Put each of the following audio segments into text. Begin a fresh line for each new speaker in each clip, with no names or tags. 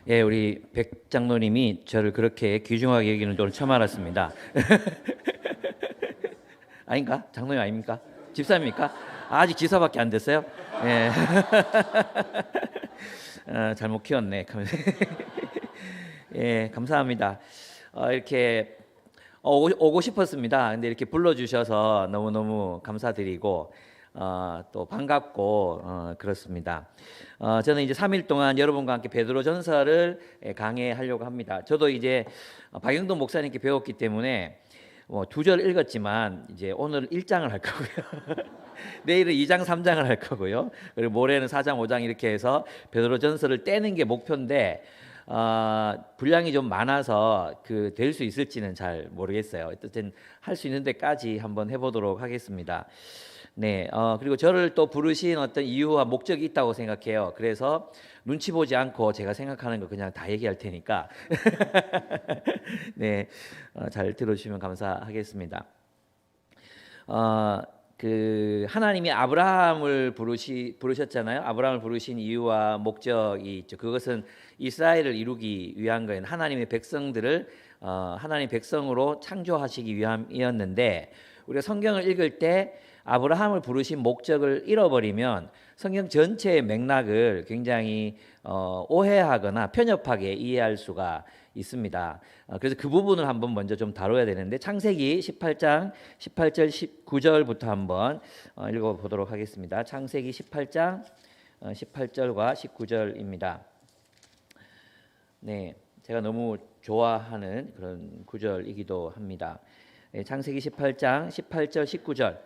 예, 우리 백 장로님이 저를 그렇게 귀중하게 여기는 줄 처음 알았습니다. 아닌가? 장로님 아닙니까? 집사입니까? 아직 지사밖에 안 됐어요? 예. 잘못 키웠네. 예, 감사합니다. 이렇게 오고 싶었습니다. 근데 이렇게 불러주셔서 너무너무 감사드리고 또 반갑고 그렇습니다. 저는 이제 3일 동안 여러분과 함께 베드로전서를 강해하려고 합니다. 저도 이제 박영돈 목사님께 배웠기 때문에 뭐 2절 읽었지만 이제 오늘 1장을 할 거고요. 내일은 2장, 3장을 할 거고요. 그리고 모레는 4장, 5장 이렇게 해서 베드로전서를 떼는 게 목표인데 분량이 좀 많아서 될 수 있을지는 잘 모르겠어요. 어쨌든 할 수 있는 데까지 한번 해보도록 하겠습니다. 네, 그리고 저를 또 부르신 어떤 이유와 목적이 있다고 생각해요. 그래서 눈치 보지 않고 제가 생각하는 거 그냥 다 얘기할 테니까 네, 잘 들어주시면 감사하겠습니다. 하나님이 아브라함을 부르셨잖아요. 아브라함을 부르신 이유와 목적이 있죠. 그것은 이스라엘을 이루기 위한 거예요. 하나님의 백성들을 하나님 백성으로 창조하시기 위함이었는데 우리가 성경을 읽을 때 아브라함을 부르신 목적을 잃어버리면 성경 전체의 맥락을 굉장히 오해하거나 편협하게 이해할 수가 있습니다. 그래서 그 부분을 한번 먼저 좀 다뤄야 되는데 창세기 18장 18절 19절부터 한번 읽어보도록 하겠습니다. 창세기 18장 18절과 19절입니다. 네, 제가 너무 좋아하는 그런 구절이기도 합니다. 창세기 18장 18절 19절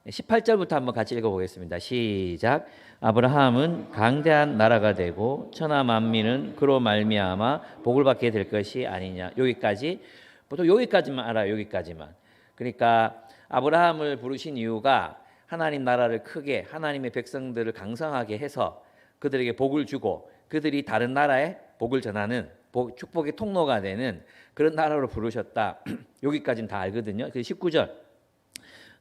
18절부터 한번 같이 읽어보겠습니다. 시작. 아브라함은 강대한 나라가 되고 천하 만민은 그로 말미암아 복을 받게 될 것이 아니냐. 여기까지 보통 여기까지만 알아요. 여기까지만. 그러니까 아브라함을 부르신 이유가 하나님 나라를 크게 하나님의 백성들을 강성하게 해서 그들에게 복을 주고 그들이 다른 나라에 복을 전하는 축복의 통로가 되는 그런 나라로 부르셨다. 여기까지는 다 알거든요. 그 19절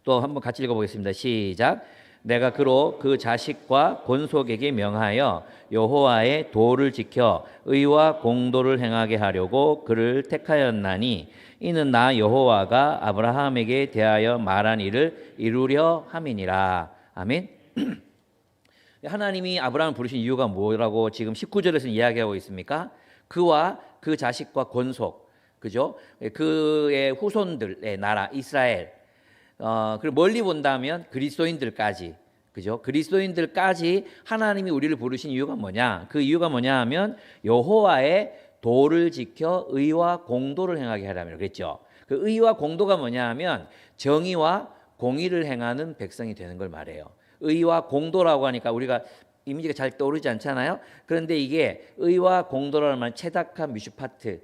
또 한번 같이 읽어보겠습니다. 시작. 내가 그로 그 자식과 권속에게 명하여 여호와의 도를 지켜 의와 공도를 행하게 하려고 그를 택하였나니 이는 나 여호와가 아브라함에게 대하여 말한 일을 이루려 함이니라. 아멘. 하나님이 아브라함을 부르신 이유가 뭐라고 지금 19절에서 이야기하고 있습니까? 그와 그 자식과 권속, 그죠? 그의 후손들의 나라 이스라엘. 그리고 멀리 본다면 그리스도인들까지, 그죠? 그리스도인들까지 하나님이 우리를 부르신 이유가 뭐냐? 그 이유가 뭐냐 하면 여호와의 도를 지켜 의와 공도를 행하게 하라며 그랬죠. 그 의와 공도가 뭐냐 하면 정의와 공의를 행하는 백성이 되는 걸 말해요. 의와 공도라고 하니까 우리가 이미지가 잘 떠오르지 않잖아요. 그런데 이게 의와 공도라는 말 체다카 미슈파트,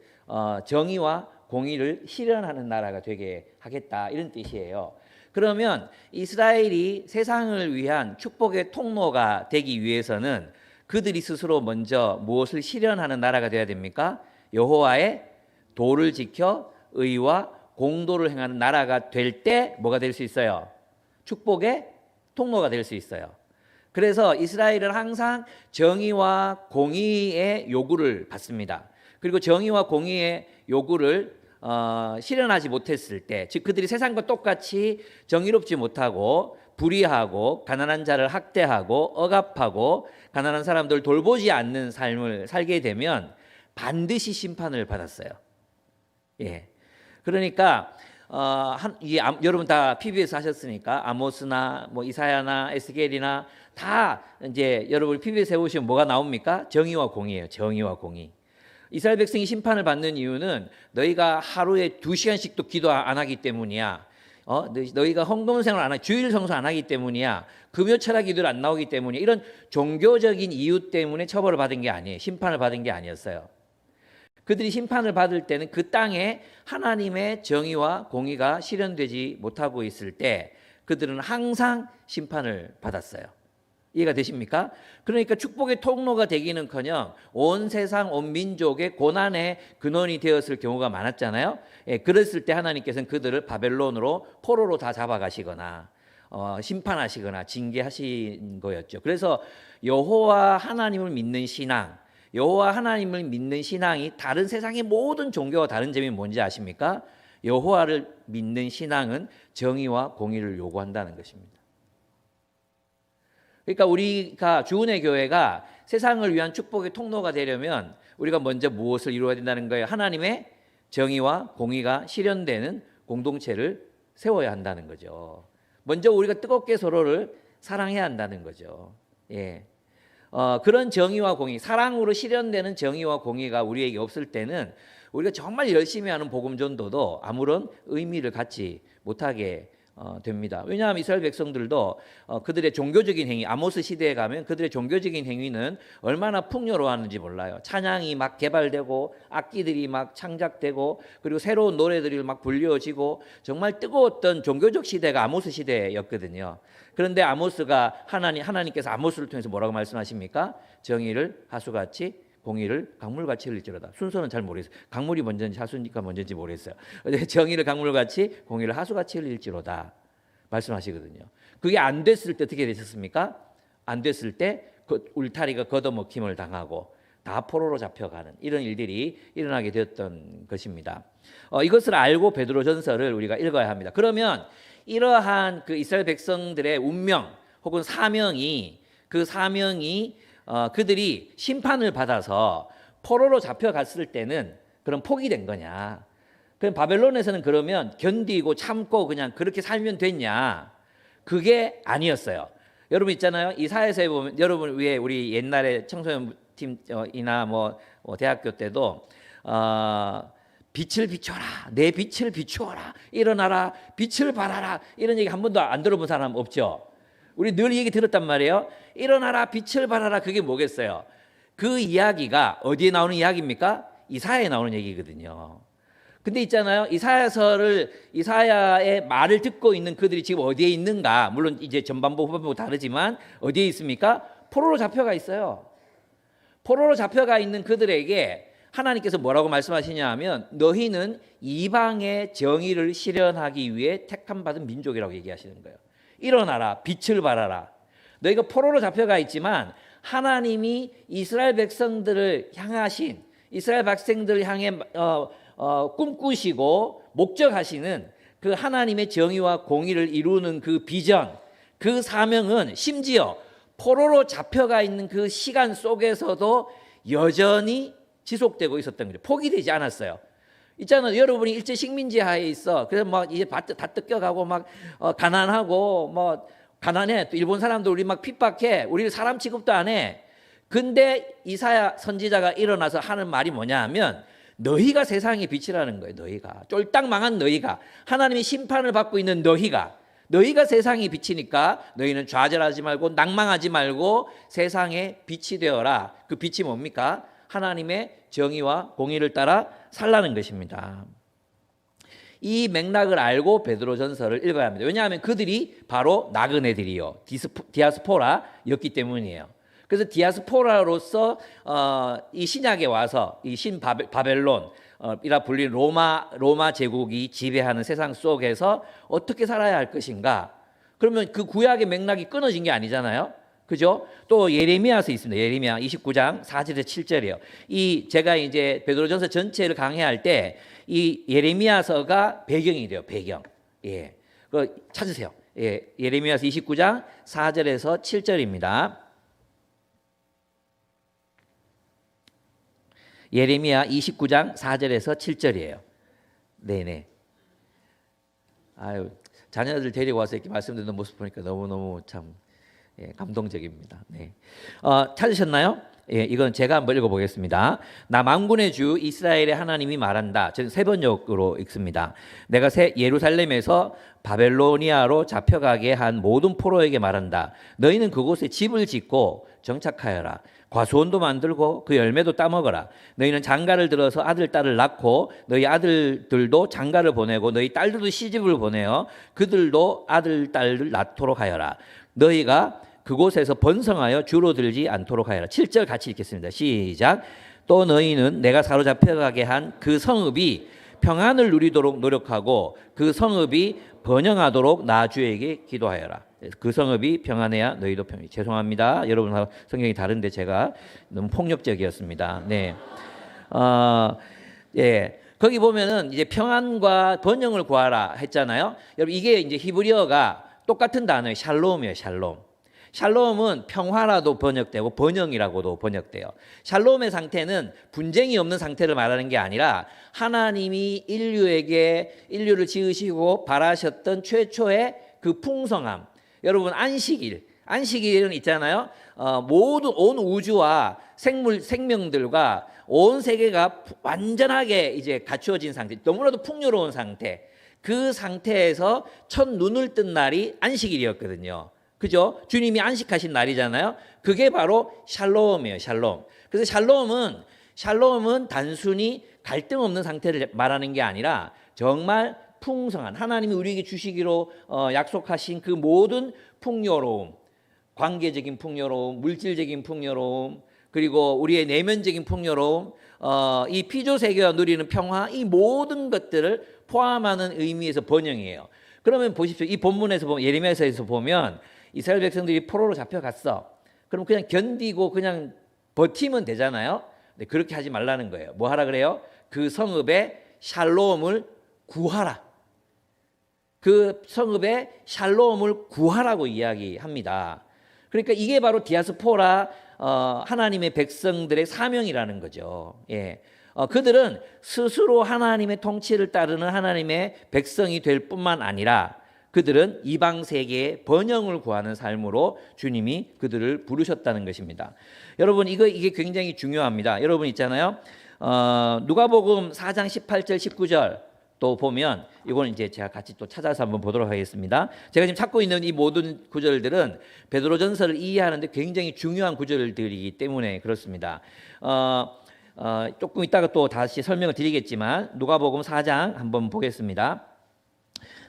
정의와 공의를 실현하는 나라가 되게 하겠다 이런 뜻이에요. 그러면 이스라엘이 세상을 위한 축복의 통로가 되기 위해서는 그들이 스스로 먼저 무엇을 실현하는 나라가 되어야 됩니까? 여호와의 도를 지켜 의와 공도를 행하는 나라가 될 때 뭐가 될 수 있어요? 축복의 통로가 될 수 있어요. 그래서 이스라엘은 항상 정의와 공의의 요구를 받습니다. 그리고 정의와 공의의 요구를 실현하지 못했을 때, 즉 그들이 세상과 똑같이 정의롭지 못하고 불의하고 가난한 자를 학대하고 억압하고 가난한 사람들 돌보지 않는 삶을 살게 되면 반드시 심판을 받았어요. 예. 그러니까 여러분 다 PBS 하셨으니까 아모스나 뭐 이사야나 에스겔이나 다 이제 여러분 PBS 해보시면 뭐가 나옵니까? 정의와 공의예요. 정의와 공의. 이스라엘 백성이 심판을 받는 이유는 너희가 하루에 2시간씩도 기도 안 하기 때문이야. 너희가 헌금 생활 안 하기, 주일 성수 안 하기 때문이야. 금요 철학 기도를 안 나오기 때문이야. 이런 종교적인 이유 때문에 처벌을 받은 게 아니에요. 심판을 받은 게 아니었어요. 그들이 심판을 받을 때는 그 땅에 하나님의 정의와 공의가 실현되지 못하고 있을 때 그들은 항상 심판을 받았어요. 이해가 되십니까? 그러니까 축복의 통로가 되기는커녕 온 세상 온 민족의 고난의 근원이 되었을 경우가 많았잖아요. 그랬을 때 하나님께서는 그들을 바벨론으로 포로로 다 잡아가시거나 심판하시거나 징계하신 거였죠. 그래서 여호와 하나님을 믿는 신앙, 여호와 하나님을 믿는 신앙이 다른 세상의 모든 종교와 다른 점이 뭔지 아십니까? 여호와를 믿는 신앙은 정의와 공의를 요구한다는 것입니다. 그러니까 우리가 주은혜 교회가 세상을 위한 축복의 통로가 되려면 우리가 먼저 무엇을 이루어야 된다는 거예요? 하나님의 정의와 공의가 실현되는 공동체를 세워야 한다는 거죠. 먼저 우리가 뜨겁게 서로를 사랑해야 한다는 거죠. 예. 그런 정의와 공의, 사랑으로 실현되는 정의와 공의가 우리에게 없을 때는 우리가 정말 열심히 하는 복음 전도도 아무런 의미를 갖지 못하게 됩니다. 왜냐하면 이스라엘 백성들도 그들의 종교적인 행위, 아모스 시대에 가면 그들의 종교적인 행위는 얼마나 풍요로웠는지 몰라요. 찬양이 막 개발되고 악기들이 막 창작되고 그리고 새로운 노래들이 막 불려지고 정말 뜨거웠던 종교적 시대가 아모스 시대였거든요. 그런데 아모스가 하나님께서 아모스를 통해서 뭐라고 말씀하십니까? 정의를 하수같이 공의를 강물같이 흘릴지로다. 순서는 잘 모르겠어요. 강물이 먼저인지 하수니까 먼저인지 모르겠어요. 정의를 강물같이 공의를 하수같이 흘릴지로다 말씀하시거든요. 그게 안 됐을 때 어떻게 되셨습니까? 안 됐을 때 그 울타리가 걷어먹힘을 당하고 다 포로로 잡혀가는 이런 일들이 일어나게 되었던 것입니다. 이것을 알고 베드로전서를 우리가 읽어야 합니다. 그러면 이러한 그 이스라엘 백성들의 운명 혹은 사명이 그들이 심판을 받아서 포로로 잡혀갔을 때는 그럼 포기된 거냐? 그럼 바벨론에서는 그러면 견디고 참고 그냥 그렇게 살면 됐냐? 그게 아니었어요. 여러분 있잖아요. 이사야서에 보면 여러분 위에 우리 옛날에 청소년팀이나 뭐 대학교 때도 빛을 비춰라, 내 빛을 비추어라, 일어나라, 빛을 발하라 이런 얘기 한 번도 안 들어본 사람 없죠? 우리 늘 얘기 들었단 말이에요. 일어나라, 빛을 발하라. 그게 뭐겠어요? 그 이야기가 어디에 나오는 이야기입니까? 이사야에 나오는 얘기거든요. 근데 있잖아요. 이사야의 말을 듣고 있는 그들이 지금 어디에 있는가? 물론 이제 전반부 후반부 다르지만 어디에 있습니까? 포로로 잡혀가 있어요. 포로로 잡혀가 있는 그들에게 하나님께서 뭐라고 말씀하시냐 하면 너희는 이방의 정의를 실현하기 위해 택함받은 민족이라고 얘기하시는 거예요. 일어나라, 빛을 발하라. 너희가 포로로 잡혀가 있지만 하나님이 이스라엘 백성들을 향하신 이스라엘 백성들을 향해 꿈꾸시고 목적하시는 그 하나님의 정의와 공의를 이루는 그 비전, 그 사명은 심지어 포로로 잡혀가 있는 그 시간 속에서도 여전히 지속되고 있었던 거죠. 포기되지 않았어요. 있잖아요. 여러분이 일제 식민지 하에 있어. 그래서 막 이제 다 뜯겨가고 막 가난하고 뭐 가난해. 또 일본 사람들 우리 막 핍박해. 우리를 사람 취급도 안 해. 근데 이사야 선지자가 일어나서 하는 말이 뭐냐 하면 너희가 세상의 빛이라는 거예요. 너희가 쫄딱 망한 너희가 하나님의 심판을 받고 있는 너희가 세상의 빛이니까 너희는 좌절하지 말고 낭망하지 말고 세상의 빛이 되어라. 그 빛이 뭡니까? 하나님의 정의와 공의를 따라 살라는 것입니다. 이 맥락을 알고 베드로전서를 읽어야 합니다. 왜냐하면 그들이 바로 나그네들이요, 디아스포라였기 때문이에요. 그래서 디아스포라로서 이 신약에 와서 이 바벨론이라 불리는 로마 제국이 지배하는 세상 속에서 어떻게 살아야 할 것인가? 그러면 그 구약의 맥락이 끊어진 게 아니잖아요. 그죠? 또 예레미야서 있습니다. 예레미야 29장 4절에서 7절이에요. 제가 이제 베드로전서 전체를 강해할 때 이 예레미야서가 배경이 돼요. 배경. 예. 그 찾으세요. 예. 예레미야서 29장 4절에서 7절입니다. 예레미야 29장 4절에서 7절이에요. 네네. 아유, 자녀들 데리고 와서 이렇게 말씀드리는 모습 보니까 너무너무 참 감동적입니다. 네. 찾으셨나요? 예, 이건 제가 한번 읽어보겠습니다. 나 만군의 주 이스라엘의 하나님이 말한다. 저는 세 번역으로 읽습니다. 내가 예루살렘에서 바벨로니아로 잡혀가게 한 모든 포로에게 말한다. 너희는 그곳에 집을 짓고 정착하여라. 과수원도 만들고 그 열매도 따먹어라. 너희는 장가를 들어서 아들, 딸을 낳고 너희 아들들도 장가를 보내고 너희 딸들도 시집을 보내어 그들도 아들, 딸을 낳도록 하여라. 너희가 그곳에서 번성하여 줄어들지 않도록 하여라. 7절 같이 읽겠습니다. 시작. 또 너희는 내가 사로잡혀가게 한 그 성읍이 평안을 누리도록 노력하고 그 성읍이 번영하도록 나 주에게 기도하여라. 그 성읍이 평안해야 너희도 평안해. 죄송합니다. 여러분 성경이 다른데 제가 너무 폭력적이었습니다. 네. 예. 거기 보면은 이제 평안과 번영을 구하라 했잖아요. 여러분 이게 이제 히브리어가 똑같은 단어예요. 샬롬이에요. 샬롬. 샬롬은 평화라도 번역되고 번영이라고도 번역돼요. 샬롬의 상태는 분쟁이 없는 상태를 말하는 게 아니라 하나님이 인류를 지으시고 바라셨던 최초의 그 풍성함. 여러분 안식일은 있잖아요. 모든 온 우주와 생명들과 온 세계가 완전하게 이제 갖추어진 상태, 너무나도 풍요로운 상태. 그 상태에서 첫 눈을 뜬 날이 안식일이었거든요. 그죠? 주님이 안식하신 날이잖아요. 그게 바로 샬롬이에요. 샬롬. 그래서 샬롬은 단순히 갈등 없는 상태를 말하는 게 아니라 정말 풍성한 하나님이 우리에게 주시기로 약속하신 그 모든 풍요로움, 관계적인 풍요로움, 물질적인 풍요로움, 그리고 우리의 내면적인 풍요로움, 이 피조세계가 누리는 평화, 이 모든 것들을 포함하는 의미에서 번영이에요. 그러면 보십시오. 이 본문에서 보면, 예레미야서에서 보면 이스라엘 백성들이 포로로 잡혀갔어. 그럼 그냥 견디고 그냥 버티면 되잖아요. 근데 그렇게 하지 말라는 거예요. 뭐 하라 그래요? 그 성읍의 샬롬을 구하라. 그 성읍의 샬롬을 구하라고 이야기합니다. 그러니까 이게 바로 디아스포라 하나님의 백성들의 사명이라는 거죠. 예. 그들은 스스로 하나님의 통치를 따르는 하나님의 백성이 될 뿐만 아니라 그들은 이방 세계의 번영을 구하는 삶으로 주님이 그들을 부르셨다는 것입니다. 여러분 이게 굉장히 중요합니다. 여러분 있잖아요. 누가복음 4장 18절 19절 또 보면 이거는 이제 제가 같이 또 찾아서 한번 보도록 하겠습니다. 제가 지금 찾고 있는 이 모든 구절들은 베드로전서를 이해하는데 굉장히 중요한 구절들이기 때문에 그렇습니다. 조금 이따가 또 다시 설명을 드리겠지만 누가복음 4장 한번 보겠습니다.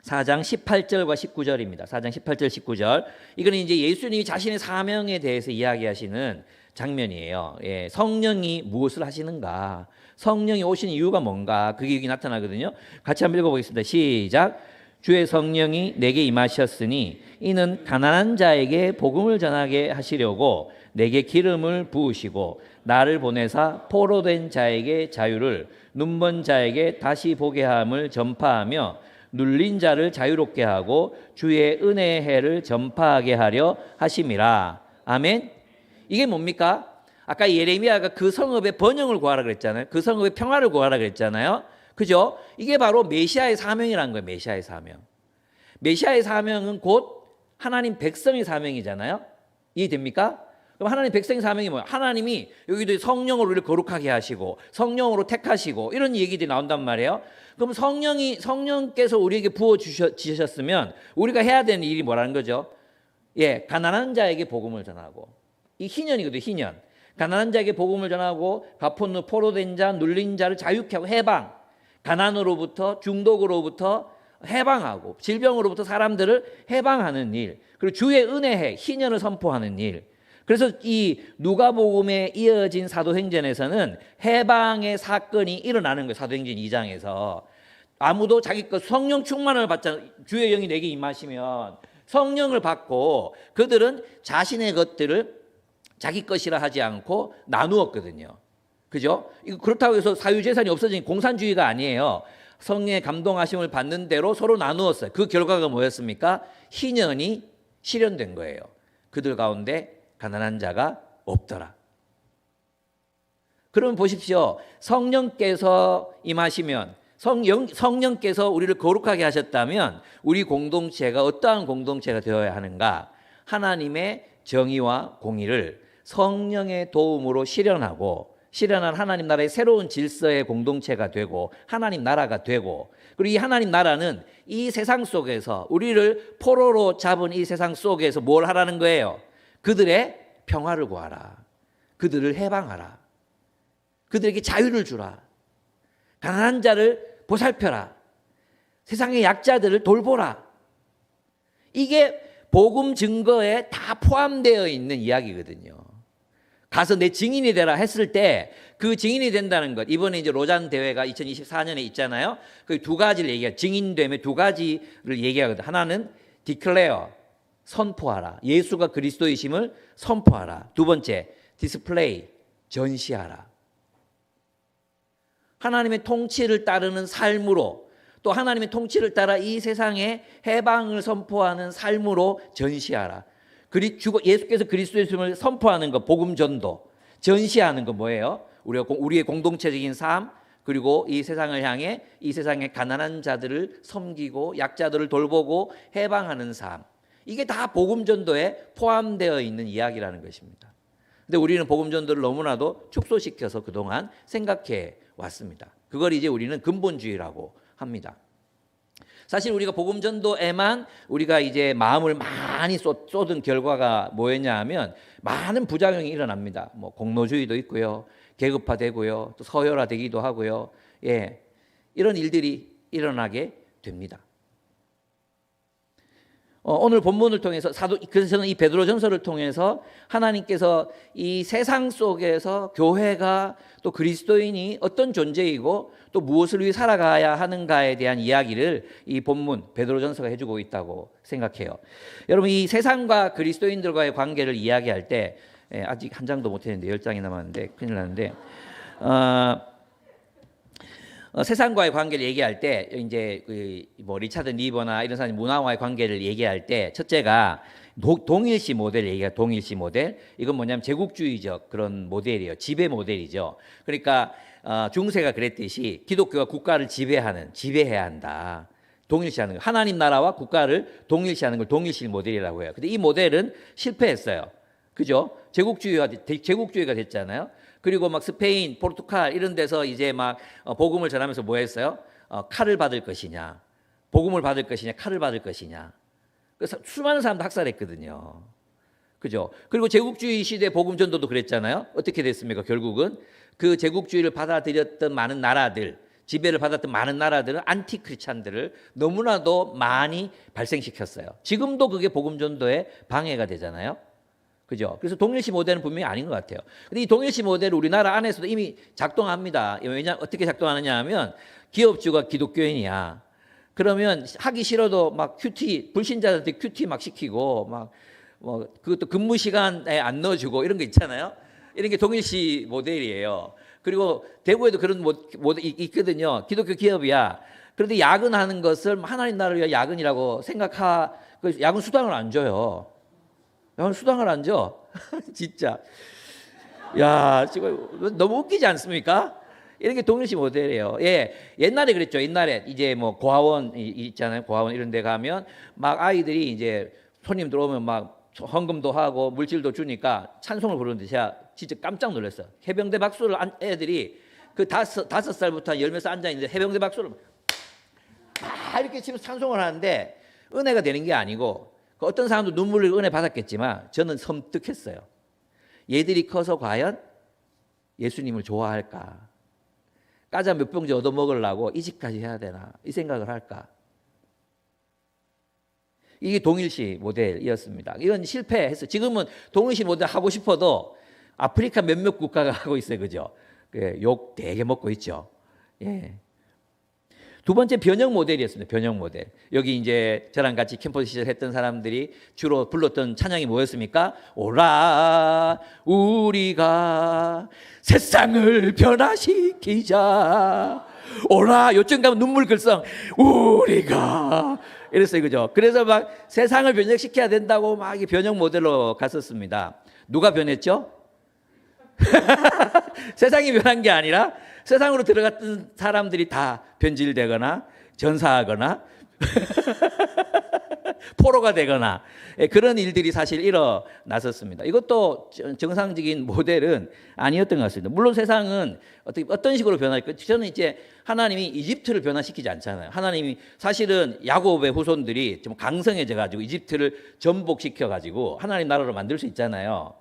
4장 18절과 19절입니다. 4장 18절 19절. 이거는 이제 예수님이 자신의 사명에 대해서 이야기하시는 장면이에요. 예, 성령이 무엇을 하시는가? 성령이 오신 이유가 뭔가? 그게 여기 나타나거든요. 같이 한번 읽어보겠습니다. 시작. 주의 성령이 내게 임하셨으니 이는 가난한 자에게 복음을 전하게 하시려고 내게 기름을 부으시고 나를 보내사 포로된 자에게 자유를 눈먼 자에게 다시 보게 함을 전파하며 눌린 자를 자유롭게 하고 주의 은혜의 해를 전파하게 하려 하심이라. 아멘. 이게 뭡니까? 아까 예레미야가 그 성읍의 번영을 구하라 그랬잖아요. 그 성읍의 평화를 구하라 그랬잖아요. 그죠? 이게 바로 메시아의 사명이라는 거예요. 메시아의 사명. 메시아의 사명은 곧 하나님 백성의 사명이잖아요. 이해됩니까? 그럼 하나님 백성의 사명이 뭐예요? 하나님이 여기도 성령으로 우리를 거룩하게 하시고 성령으로 택하시고 이런 얘기들이 나온단 말이에요. 그럼 성령께서 우리에게 부어 주셨으면 우리가 해야 되는 일이 뭐라는 거죠? 예, 가난한 자에게 복음을 전하고. 이 희년이거든요. 희년. 가난한 자에게 복음을 전하고 가포누 포로된 자 눌린 자를 자유케 하고 해방. 가난으로부터 중독으로부터 해방하고 질병으로부터 사람들을 해방하는 일. 그리고 주의 은혜해 희년을 선포하는 일. 그래서 이 누가복음에 이어진 사도행전에서는 해방의 사건이 일어나는 거예요. 사도행전 2장에서 아무도 자기 것 성령 충만을 받잖아요. 주의 영이 내게 임하시면 성령을 받고 그들은 자신의 것들을 자기 것이라 하지 않고 나누었거든요. 그죠? 그렇다고 해서 사유재산이 없어진 공산주의가 아니에요. 성령의 감동하심을 받는 대로 서로 나누었어요. 그 결과가 뭐였습니까? 희년이 실현된 거예요. 그들 가운데 가난한 자가 없더라. 그러면 보십시오. 성령께서 임하시면 성령께서 우리를 거룩하게 하셨다면 우리 공동체가 어떠한 공동체가 되어야 하는가? 하나님의 정의와 공의를 성령의 도움으로 실현한 하나님 나라의 새로운 질서의 공동체가 되고 하나님 나라가 되고 그리고 이 하나님 나라는 이 세상 속에서 우리를 포로로 잡은 이 세상 속에서 뭘 하라는 거예요? 그들의 평화를 구하라. 그들을 해방하라. 그들에게 자유를 주라. 가난한 자를 보살펴라. 세상의 약자들을 돌보라. 이게 복음 증거에 다 포함되어 있는 이야기거든요. 가서 내 증인이 되라 했을 때 그 증인이 된다는 것. 이번에 이제 로잔 대회가 2024년에 있잖아요. 그 두 가지를 얘기해요. 증인됨의 두 가지를 얘기하거든요. 하나는 declare, 선포하라. 예수가 그리스도이심을 선포하라. 두 번째, 디스플레이, 전시하라. 하나님의 통치를 따르는 삶으로, 또 하나님의 통치를 따라 이 세상에 해방을 선포하는 삶으로 전시하라. 예수께서 그리스도이심을 선포하는 것, 복음 전도. 전시하는 거 뭐예요? 우리의 공동체적인 삶, 그리고 이 세상을 향해 이 세상의 가난한 자들을 섬기고 약자들을 돌보고 해방하는 삶. 이게 다 복음 전도에 포함되어 있는 이야기라는 것입니다. 근데 우리는 복음 전도를 너무나도 축소시켜서 그동안 생각해 왔습니다. 그걸 이제 우리는 근본주의라고 합니다. 사실 우리가 복음 전도에만 우리가 이제 마음을 많이 쏟은 결과가 뭐였냐 하면 많은 부작용이 일어납니다. 뭐 공로주의도 있고요, 계급화되고요, 또 서열화되기도 하고요. 예, 이런 일들이 일어나게 됩니다. 오늘 본문을 통해서 그래서 저는 이 베드로전서를 통해서 하나님께서 이 세상 속에서 교회가 또 그리스도인이 어떤 존재이고 또 무엇을 위해 살아가야 하는가에 대한 이야기를 이 본문 베드로전서가 해주고 있다고 생각해요. 여러분, 이 세상과 그리스도인들과의 관계를 이야기할 때 아직 한 장도 못 했는데 10장이 남았는데 큰일 나는데 세상과의 관계를 얘기할 때 이제 뭐 리차드 니버나 이런 사람이 문화와의 관계를 얘기할 때 첫째가 동일시 모델을 얘기해요. 동일시 모델. 이건 뭐냐면 제국주의적 그런 모델이에요. 지배 모델이죠. 그러니까 중세가 그랬듯이 기독교가 국가를 지배해야 한다. 동일시하는 거. 하나님 나라와 국가를 동일시하는 걸 동일시 모델이라고 해요. 근데 이 모델은 실패했어요. 그죠? 제국주의가 됐잖아요. 그리고 막 스페인, 포르투갈 이런 데서 이제 막 복음을 전하면서 뭐 했어요? 칼을 받을 것이냐, 복음을 받을 것이냐, 칼을 받을 것이냐. 그래서 수많은 사람도 학살했거든요. 그죠? 그리고 제국주의 시대 복음 전도도 그랬잖아요. 어떻게 됐습니까? 결국은 그 제국주의를 받아들였던 많은 나라들, 지배를 받았던 많은 나라들은 안티 크리스찬들을 너무나도 많이 발생시켰어요. 지금도 그게 복음 전도에 방해가 되잖아요. 그죠? 그래서 동일시 모델은 분명히 아닌 것 같아요. 근데 이 동일시 모델은 우리나라 안에서도 이미 작동합니다. 어떻게 작동하느냐 하면 기업주가 기독교인이야. 그러면 하기 싫어도 막 불신자들한테 큐티 막 시키고 뭐 그것도 근무 시간에 안 넣어주고 이런 거 있잖아요. 이런 게 동일시 모델이에요. 그리고 대구에도 그런 모델 있거든요. 기독교 기업이야. 그런데 야근하는 것을 하나님 나라를 위한 야근이라고 그 야근 수당을 안 줘요. 야근 수당을 안 줘. 진짜. 야, 지금 너무 웃기지 않습니까? 이런 게 동일시 모델이에요. 예, 옛날에 그랬죠. 옛날에 이제 뭐 고아원 있잖아요. 고아원 이런 데 가면 막 아이들이 이제 손님들 오면 막 헌금도 하고 물질도 주니까 찬송을 부르는데 제가 진짜 깜짝 놀랐어요. 해병대 박수를 애들이 그 5살부터 10살 앉아 있는데 해병대 박수를 막 이렇게 치면서 찬송을 하는데 은혜가 되는 게 아니고 어떤 사람도 눈물을 은혜 받았겠지만 저는 섬뜩했어요. 얘들이 커서 과연 예수님을 좋아할까? 과자 몇 봉지 얻어 먹으려고 이 집까지 해야 되나? 이 생각을 할까? 이게 동일시 모델이었습니다. 이건 실패했어요. 지금은 동일시 모델 하고 싶어도 아프리카 몇몇 국가가 하고 있어요. 그죠? 욕 되게 먹고 있죠. 예. 두 번째 변형 모델이었습니다. 변형 모델. 여기 이제 저랑 같이 캠퍼스 시절 했던 사람들이 주로 불렀던 찬양이 뭐였습니까? 오라 우리가 세상을 변화시키자. 오라 요즘 가면 눈물 글썽 우리가 이랬어요. 그죠? 그래서 막 세상을 변혁시켜야 된다고 막 변형 모델로 갔었습니다. 누가 변했죠? 세상이 변한 게 아니라 세상으로 들어갔던 사람들이 다 변질되거나 전사하거나 포로가 되거나 그런 일들이 사실 일어났었습니다. 이것도 정상적인 모델은 아니었던 것 같습니다. 물론 세상은 어떤 식으로 변할까? 저는 이제 하나님이 이집트를 변화시키지 않잖아요. 하나님이 사실은 야곱의 후손들이 좀 강성해져가지고 이집트를 전복시켜가지고 하나님 나라로 만들 수 있잖아요.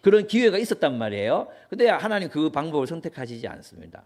그런 기회가 있었단 말이에요. 근데 하나님 그 방법을 선택하시지 않습니다.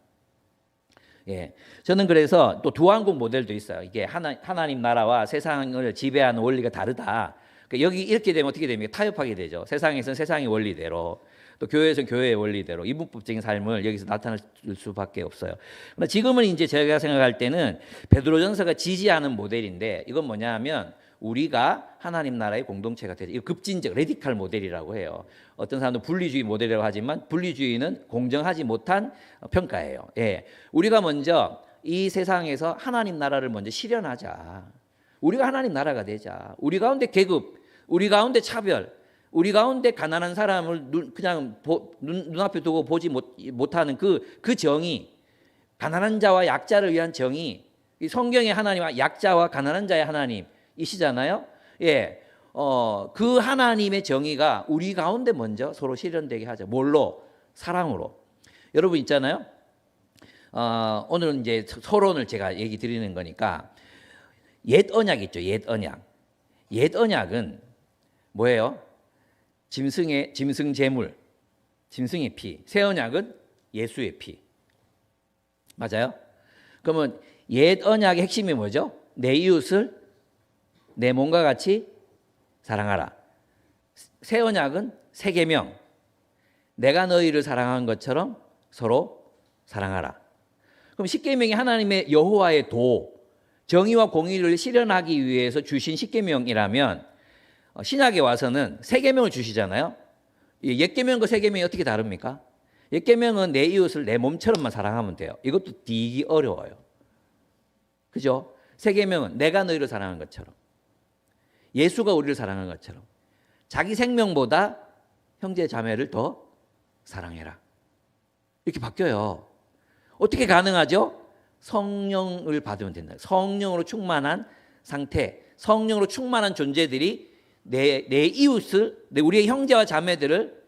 예, 저는 그래서 또 두왕국 모델도 있어요. 이게 하나님 나라와 세상을 지배하는 원리가 다르다. 여기 이렇게 되면 어떻게 됩니까? 타협하게 되죠. 세상에서는 세상의 원리대로, 또 교회에서는 교회의 원리대로 이분법적인 삶을 여기서 나타낼 수밖에 없어요. 그러나 지금은 이제 제가 생각할 때는 베드로전서가 지지하는 모델인데 이건 뭐냐면 우리가 하나님 나라의 공동체가 되자. 이거 급진적 레디칼 모델이라고 해요. 어떤 사람도 분리주의 모델이라고 하지만 분리주의는 공정하지 못한 평가예요. 예. 우리가 먼저 이 세상에서 하나님 나라를 먼저 실현하자. 우리가 하나님 나라가 되자. 우리 가운데 계급, 우리 가운데 차별, 우리 가운데 가난한 사람을 그냥 눈앞에 두고 보지 못하는 그 정의, 가난한 자와 약자를 위한 정의, 이 성경의 하나님과 약자와 가난한 자의 하나님이시잖아요. 예, 그 하나님의 정의가 우리 가운데 먼저 서로 실현되게 하자. 뭘로? 사랑으로. 여러분 있잖아요. 오늘은 이제 서론을 제가 얘기 드리는 거니까 옛 언약 있죠. 옛 언약. 옛 언약은 뭐예요? 짐승 제물, 짐승의 피. 새 언약은 예수의 피. 맞아요? 그러면 옛 언약의 핵심이 뭐죠? 내 이웃을 내 몸과 같이 사랑하라. 새 언약은 새 계명. 내가 너희를 사랑한 것처럼 서로 사랑하라. 그럼 십계명이 하나님의 여호와의 도, 정의와 공의를 실현하기 위해서 주신 십계명이라면 신약에 와서는 새 계명을 주시잖아요. 옛 계명과 새 계명이 어떻게 다릅니까? 옛 계명은 내 이웃을 내 몸처럼만 사랑하면 돼요. 이것도 되게 어려워요. 그죠? 새 계명은 내가 너희를 사랑한 것처럼, 예수가 우리를 사랑한 것처럼 자기 생명보다 형제 자매를 더 사랑해라. 이렇게 바뀌어요. 어떻게 가능하죠? 성령을 받으면 된다. 성령으로 충만한 상태, 성령으로 충만한 존재들이 내 이웃을, 우리의 형제와 자매들을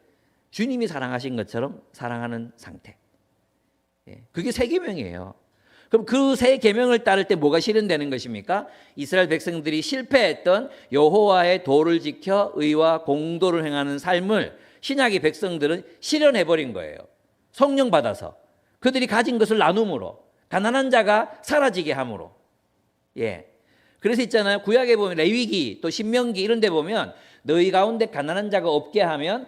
주님이 사랑하신 것처럼 사랑하는 상태. 그게 새 계명이에요. 그럼 그 새 계명을 따를 때 뭐가 실현되는 것입니까? 이스라엘 백성들이 실패했던 여호와의 도를 지켜 의와 공도를 행하는 삶을 신약의 백성들은 실현해버린 거예요. 성령 받아서 그들이 가진 것을 나눔으로, 가난한 자가 사라지게 함으로. 예. 그래서 있잖아요. 구약에 보면 레위기 또 신명기 이런 데 보면 너희 가운데 가난한 자가 없게 하면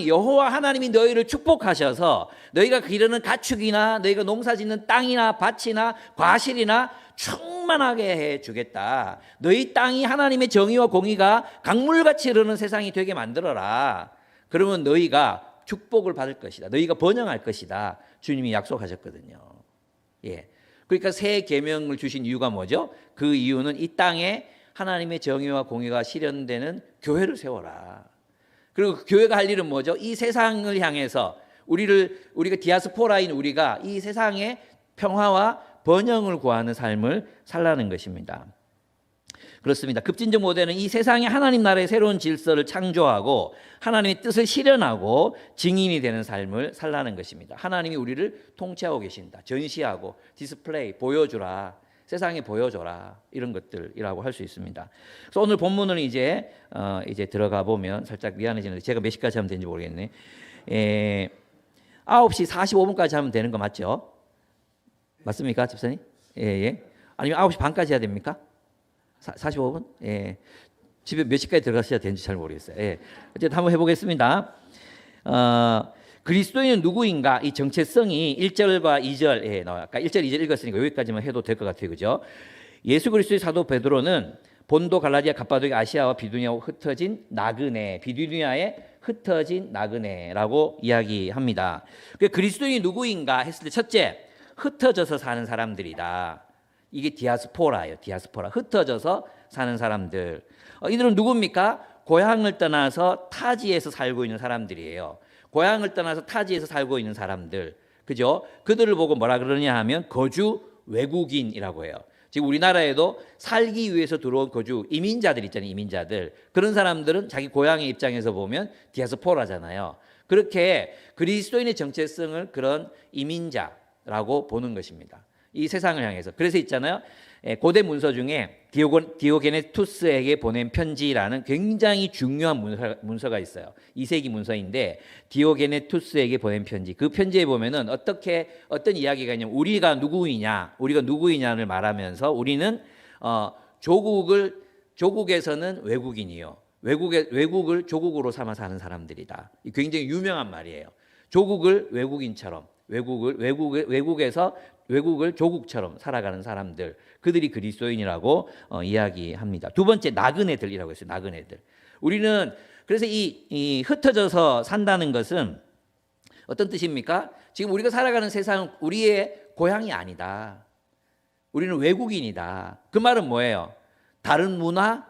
여호와 하나님이 너희를 축복하셔서 너희가 기르는 가축이나 너희가 농사짓는 땅이나 밭이나 과실이나 충만하게 해 주겠다. 너희 땅이 하나님의 정의와 공의가 강물같이 흐르는 세상이 되게 만들어라. 그러면 너희가 축복을 받을 것이다. 너희가 번영할 것이다. 주님이 약속하셨거든요. 예. 그러니까 새 계명을 주신 이유가 뭐죠? 그 이유는 이 땅에 하나님의 정의와 공의가 실현되는 교회를 세워라. 그리고 그 교회가 할 일은 뭐죠? 이 세상을 향해서 우리가 디아스포라인 우리가 이 세상의 평화와 번영을 구하는 삶을 살라는 것입니다. 그렇습니다. 급진적 모델은 이 세상에 하나님 나라의 새로운 질서를 창조하고 하나님의 뜻을 실현하고 증인이 되는 삶을 살라는 것입니다. 하나님이 우리를 통치하고 계신다. 전시하고 디스플레이, 보여주라. 세상에 보여줘라. 이런 것들이라고 할 수 있습니다. 그래서 오늘 본문은 이제 들어가 보면 살짝 미안해지는데 제가 몇 시까지 하면 되는지 모르겠네. 9시 45분까지 하면 되는 거 맞죠? 맞습니까, 집사님? 예. 아니면 9시 반까지 해야 됩니까? 45분? 예. 집에 몇 시까지 들어가셔야 되는지 잘 모르겠어요. 예. 어쨌든 한번 해보겠습니다. 그리스도인은 누구인가? 이 정체성이 1절과 2절 나와요. 아까 1절, 2절 읽었으니까 여기까지만 해도 될 것 같아요. 그죠? 예수 그리스도의 사도 베드로는 본도, 갈라디아, 갑바도기아, 아시아와 비두니아로 흩어진 나그네, 비두니아에 흩어진 나그네라고 이야기합니다. 그리스도인이 누구인가 했을 때 첫째, 흩어져서 사는 사람들이다. 이게 디아스포라예요. 디아스포라. 흩어져서 사는 사람들. 이들은 누굽니까? 고향을 떠나서 타지에서 살고 있는 사람들이에요. 고향을 떠나서 타지에서 살고 있는 사람들. 그죠? 그들을 보고 뭐라 그러냐 하면 거주 외국인이라고 해요. 지금 우리나라에도 살기 위해서 들어온 거주 이민자들 있잖아요. 이민자들. 그런 사람들은 자기 고향의 입장에서 보면 디아스포라잖아요. 그렇게 그리스도인의 정체성을 그런 이민자라고 보는 것입니다. 이 세상을 향해서. 그래서 있잖아요. 고대 문서 중에 디오게네투스에게 보낸 편지라는 굉장히 중요한 문서가 있어요. 2세기 문서인데 디오게네투스에게 보낸 편지. 그 편지에 보면은 어떤 이야기가 있냐면 우리가 누구이냐를 말하면서 우리는 조국에서는 외국인이요. 외국을 조국으로 삼아 사는 사람들이다. 굉장히 유명한 말이에요. 조국을 외국인처럼, 외국을 조국처럼 살아가는 사람들, 그들이 그리스도인이라고 이야기합니다. 두 번째, 나그네들이라고 했어요. 나그네들. 우리는 그래서 이 흩어져서 산다는 것은 어떤 뜻입니까? 지금 우리가 살아가는 세상은 우리의 고향이 아니다. 우리는 외국인이다. 그 말은 뭐예요? 다른 문화,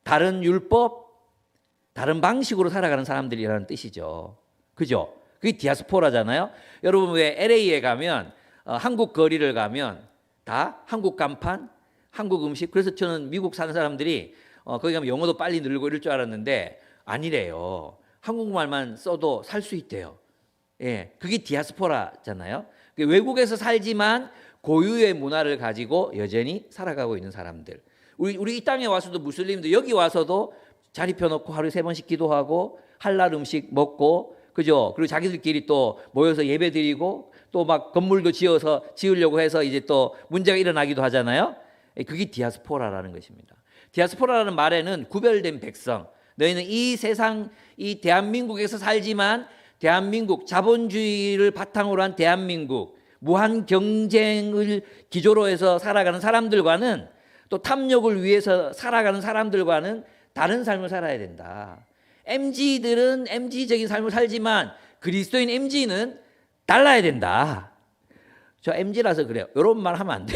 다른 율법, 다른 방식으로 살아가는 사람들이라는 뜻이죠. 그죠? 그게 디아스포라잖아요. 여러분 왜 LA에 가면 한국 거리를 가면 다 한국 간판, 한국 음식. 그래서 저는 미국 사는 사람들이 거기 가면 영어도 빨리 늘고 이럴 줄 알았는데 아니래요. 한국말만 써도 살 수 있대요. 예, 그게 디아스포라잖아요. 외국에서 살지만 고유의 문화를 가지고 여전히 살아가고 있는 사람들. 우리 이 땅에 와서도 무슬림들 여기 와서도 자리 펴놓고 하루에 3번씩 기도하고 할랄 음식 먹고, 그죠? 그리고 자기들끼리 또 모여서 예배 드리고 또 막 건물도 지으려고 해서 이제 또 문제가 일어나기도 하잖아요. 그게 디아스포라라는 것입니다. 디아스포라라는 말에는 구별된 백성, 너희는 이 세상, 이 대한민국에서 살지만 대한민국, 자본주의를 바탕으로 한 대한민국, 무한 경쟁을 기조로 해서 살아가는 사람들과는, 또 탐욕을 위해서 살아가는 사람들과는 다른 삶을 살아야 된다. MG들은 MG적인 삶을 살지만 그리스도인 MG는 달라야 된다. 저 MG라서 그래요. 이런 말 하면 안 돼.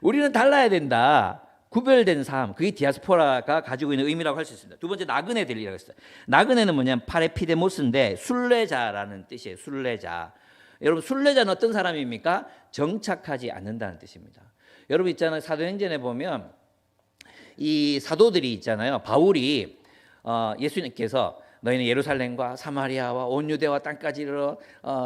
우리는 달라야 된다. 구별된 삶, 그게 디아스포라가 가지고 있는 의미라고 할 수 있습니다. 두 번째, 나그네들이라고 했어요. 나그네는 뭐냐면 파레피데모스인데 순례자라는 뜻이에요. 순례자. 여러분, 순례자는 어떤 사람입니까? 정착하지 않는다는 뜻입니다. 여러분 있잖아요. 사도행전에 보면 이 사도들이 있잖아요. 바울이 예수님께서 너희는 예루살렘과 사마리아와 온 유대와 땅까지 이르러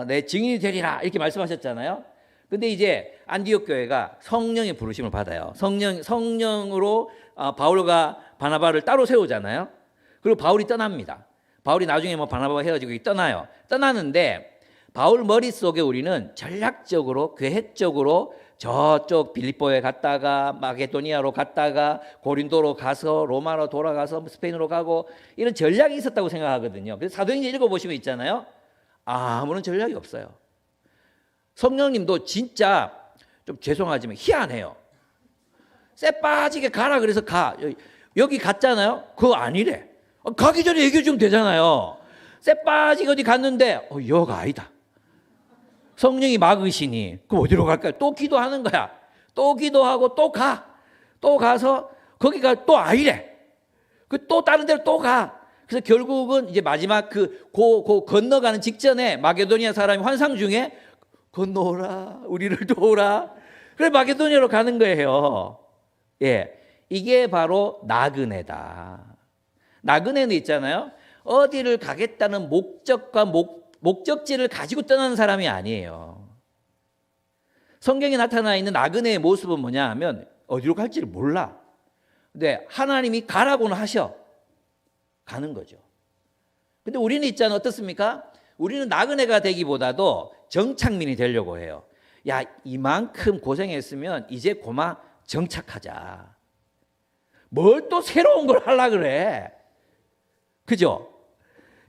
내 증인이 되리라 이렇게 말씀하셨잖아요. 근데 이제 안디옥 교회가 성령의 부르심을 받아요. 성령으로 바울과 바나바를 따로 세우잖아요. 그리고 바울이 떠납니다. 바울이 나중에 뭐 바나바와 헤어지고 떠나요. 떠나는데 바울 머릿속에 우리는 전략적으로, 계획적으로 저쪽 빌립보에 갔다가 마게도니아로 갔다가 고린도로 가서 로마로 돌아가서 스페인으로 가고 이런 전략이 있었다고 생각하거든요. 그래서 사도행전 읽어보시면 있잖아요. 아무런 전략이 없어요. 성령님도 진짜 좀 죄송하지만 희한해요. 쎄 빠지게 가라 그래서 가. 여기 갔잖아요. 그거 아니래. 가기 전에 얘기해 주면 되잖아요. 쎄 빠지게 어디 갔는데 여가 아니다. 성령이 막으시니 그럼 어디로 갈까요? 또 기도하는 거야. 또 기도하고 또 가. 또 가서 거기가 또 아니래. 그 또 다른 데로 또 가. 그래서 결국은 이제 마지막 그 건너가는 직전에 마게도니아 사람이 환상 중에 건너오라, 우리를 도우라. 그래 마게도니아로 가는 거예요. 예, 이게 바로 나그네다. 나그네는 있잖아요. 어디를 가겠다는 목적과 목적지를 가지고 떠나는 사람이 아니에요. 성경에 나타나 있는 나그네의 모습은 뭐냐 하면 어디로 갈지를 몰라. 근데 하나님이 가라고는 하셔. 가는 거죠. 근데 우리는 있잖아요. 어떻습니까? 우리는 나그네가 되기보다도 정착민이 되려고 해요. 야, 이만큼 고생했으면 이제 고마 정착하자. 뭘 또 새로운 걸 하려고 그래. 그죠?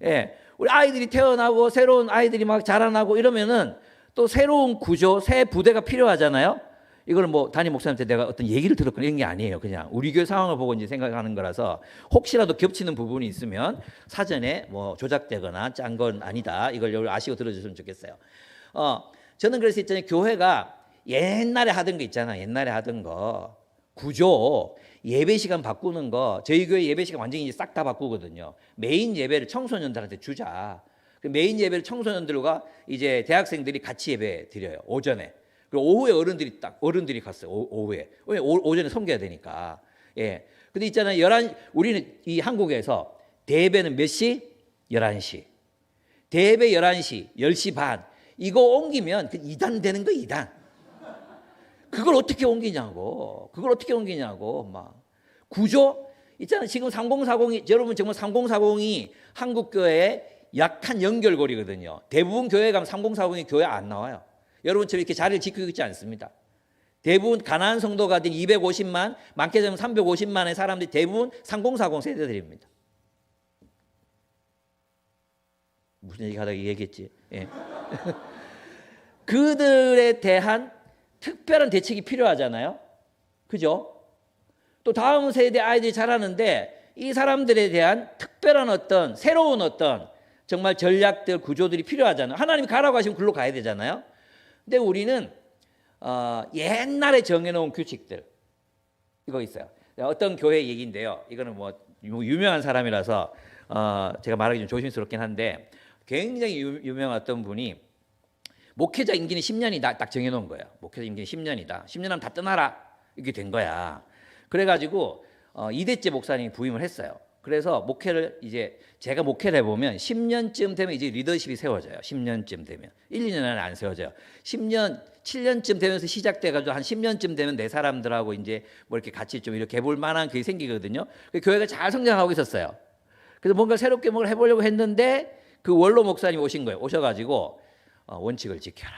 예. 우리 아이들이 태어나고 새로운 아이들이 막 자라나고 이러면은 또 새로운 구조, 새 부대가 필요하잖아요. 이거는 뭐 담임 목사님한테 내가 어떤 얘기를 들었거나 이런 게 아니에요. 그냥 우리 교회 상황을 보고 이제 생각하는 거라서 혹시라도 겹치는 부분이 있으면 사전에 뭐 조작되거나 짠 건 아니다. 이걸 아시고 들어주셨으면 좋겠어요. 저는 그래서 있잖아요. 교회가 옛날에 하던 거 있잖아요. 옛날에 하던 거 구조, 예배 시간 바꾸는 거. 저희 교회 예배 시간 완전히 싹 다 바꾸거든요. 메인 예배를 청소년들한테 주자. 메인 예배를 청소년들과 이제 대학생들이 같이 예배 드려요. 오전에. 그리고 오후에 어른들이 갔어요. 오후에. 오전에 섬겨야 되니까. 예. 근데 있잖아요. 우리는 이 한국에서 대배는 몇 시? 11시. 대배 11시, 10시 반. 이거 옮기면 2단 되는 거 2단. 그걸 어떻게 옮기냐고. 막. 구조? 있잖아요. 지금 3040이, 여러분 정말 3040이 한국교회의 약한 연결고리거든요. 대부분 교회 가면 3040이 교회 안 나와요. 여러분처럼 이렇게 자리를 지키고 있지 않습니다. 대부분 가난한 성도가 된 250만, 많게 되면 350만의 사람들이 대부분 3040 세대들입니다. 무슨 얘기하다가 얘기했지. 예. 그들에 대한 특별한 대책이 필요하잖아요. 그죠? 또 다음 세대 아이들이 자라는데 이 사람들에 대한 특별한 어떤 새로운 어떤 정말 전략들, 구조들이 필요하잖아요. 하나님이 가라고 하시면 글로 가야 되잖아요. 근데 우리는 옛날에 정해놓은 규칙들 이거 있어요. 어떤 교회 얘기인데요. 이거는 뭐 유명한 사람이라서 제가 말하기 좀 조심스럽긴 한데 굉장히 유명한 어떤 분이 목회자 임기는 10년이다 딱 정해놓은 거예요. 목회자 임기는 10년이다. 10년 하면 다 떠나라 이렇게 된 거야. 그래가지고 이대째 목사님이 부임을 했어요. 그래서 목회를 이제 제가 목회를 해보면 10년쯤 되면 이제 리더십이 세워져요. 10년쯤 되면 1, 2년 안에 안 세워져요. 10년, 7년쯤 되면서 시작돼가지고 한 10년쯤 되면 내 사람들하고 이제 뭐 이렇게 같이 좀 이렇게 해볼 만한 그게 생기거든요. 교회가 잘 성장하고 있었어요. 그래서 뭔가 새롭게 뭘 해보려고 했는데 그 원로 목사님 오신 거예요. 오셔가지고 원칙을 지켜라.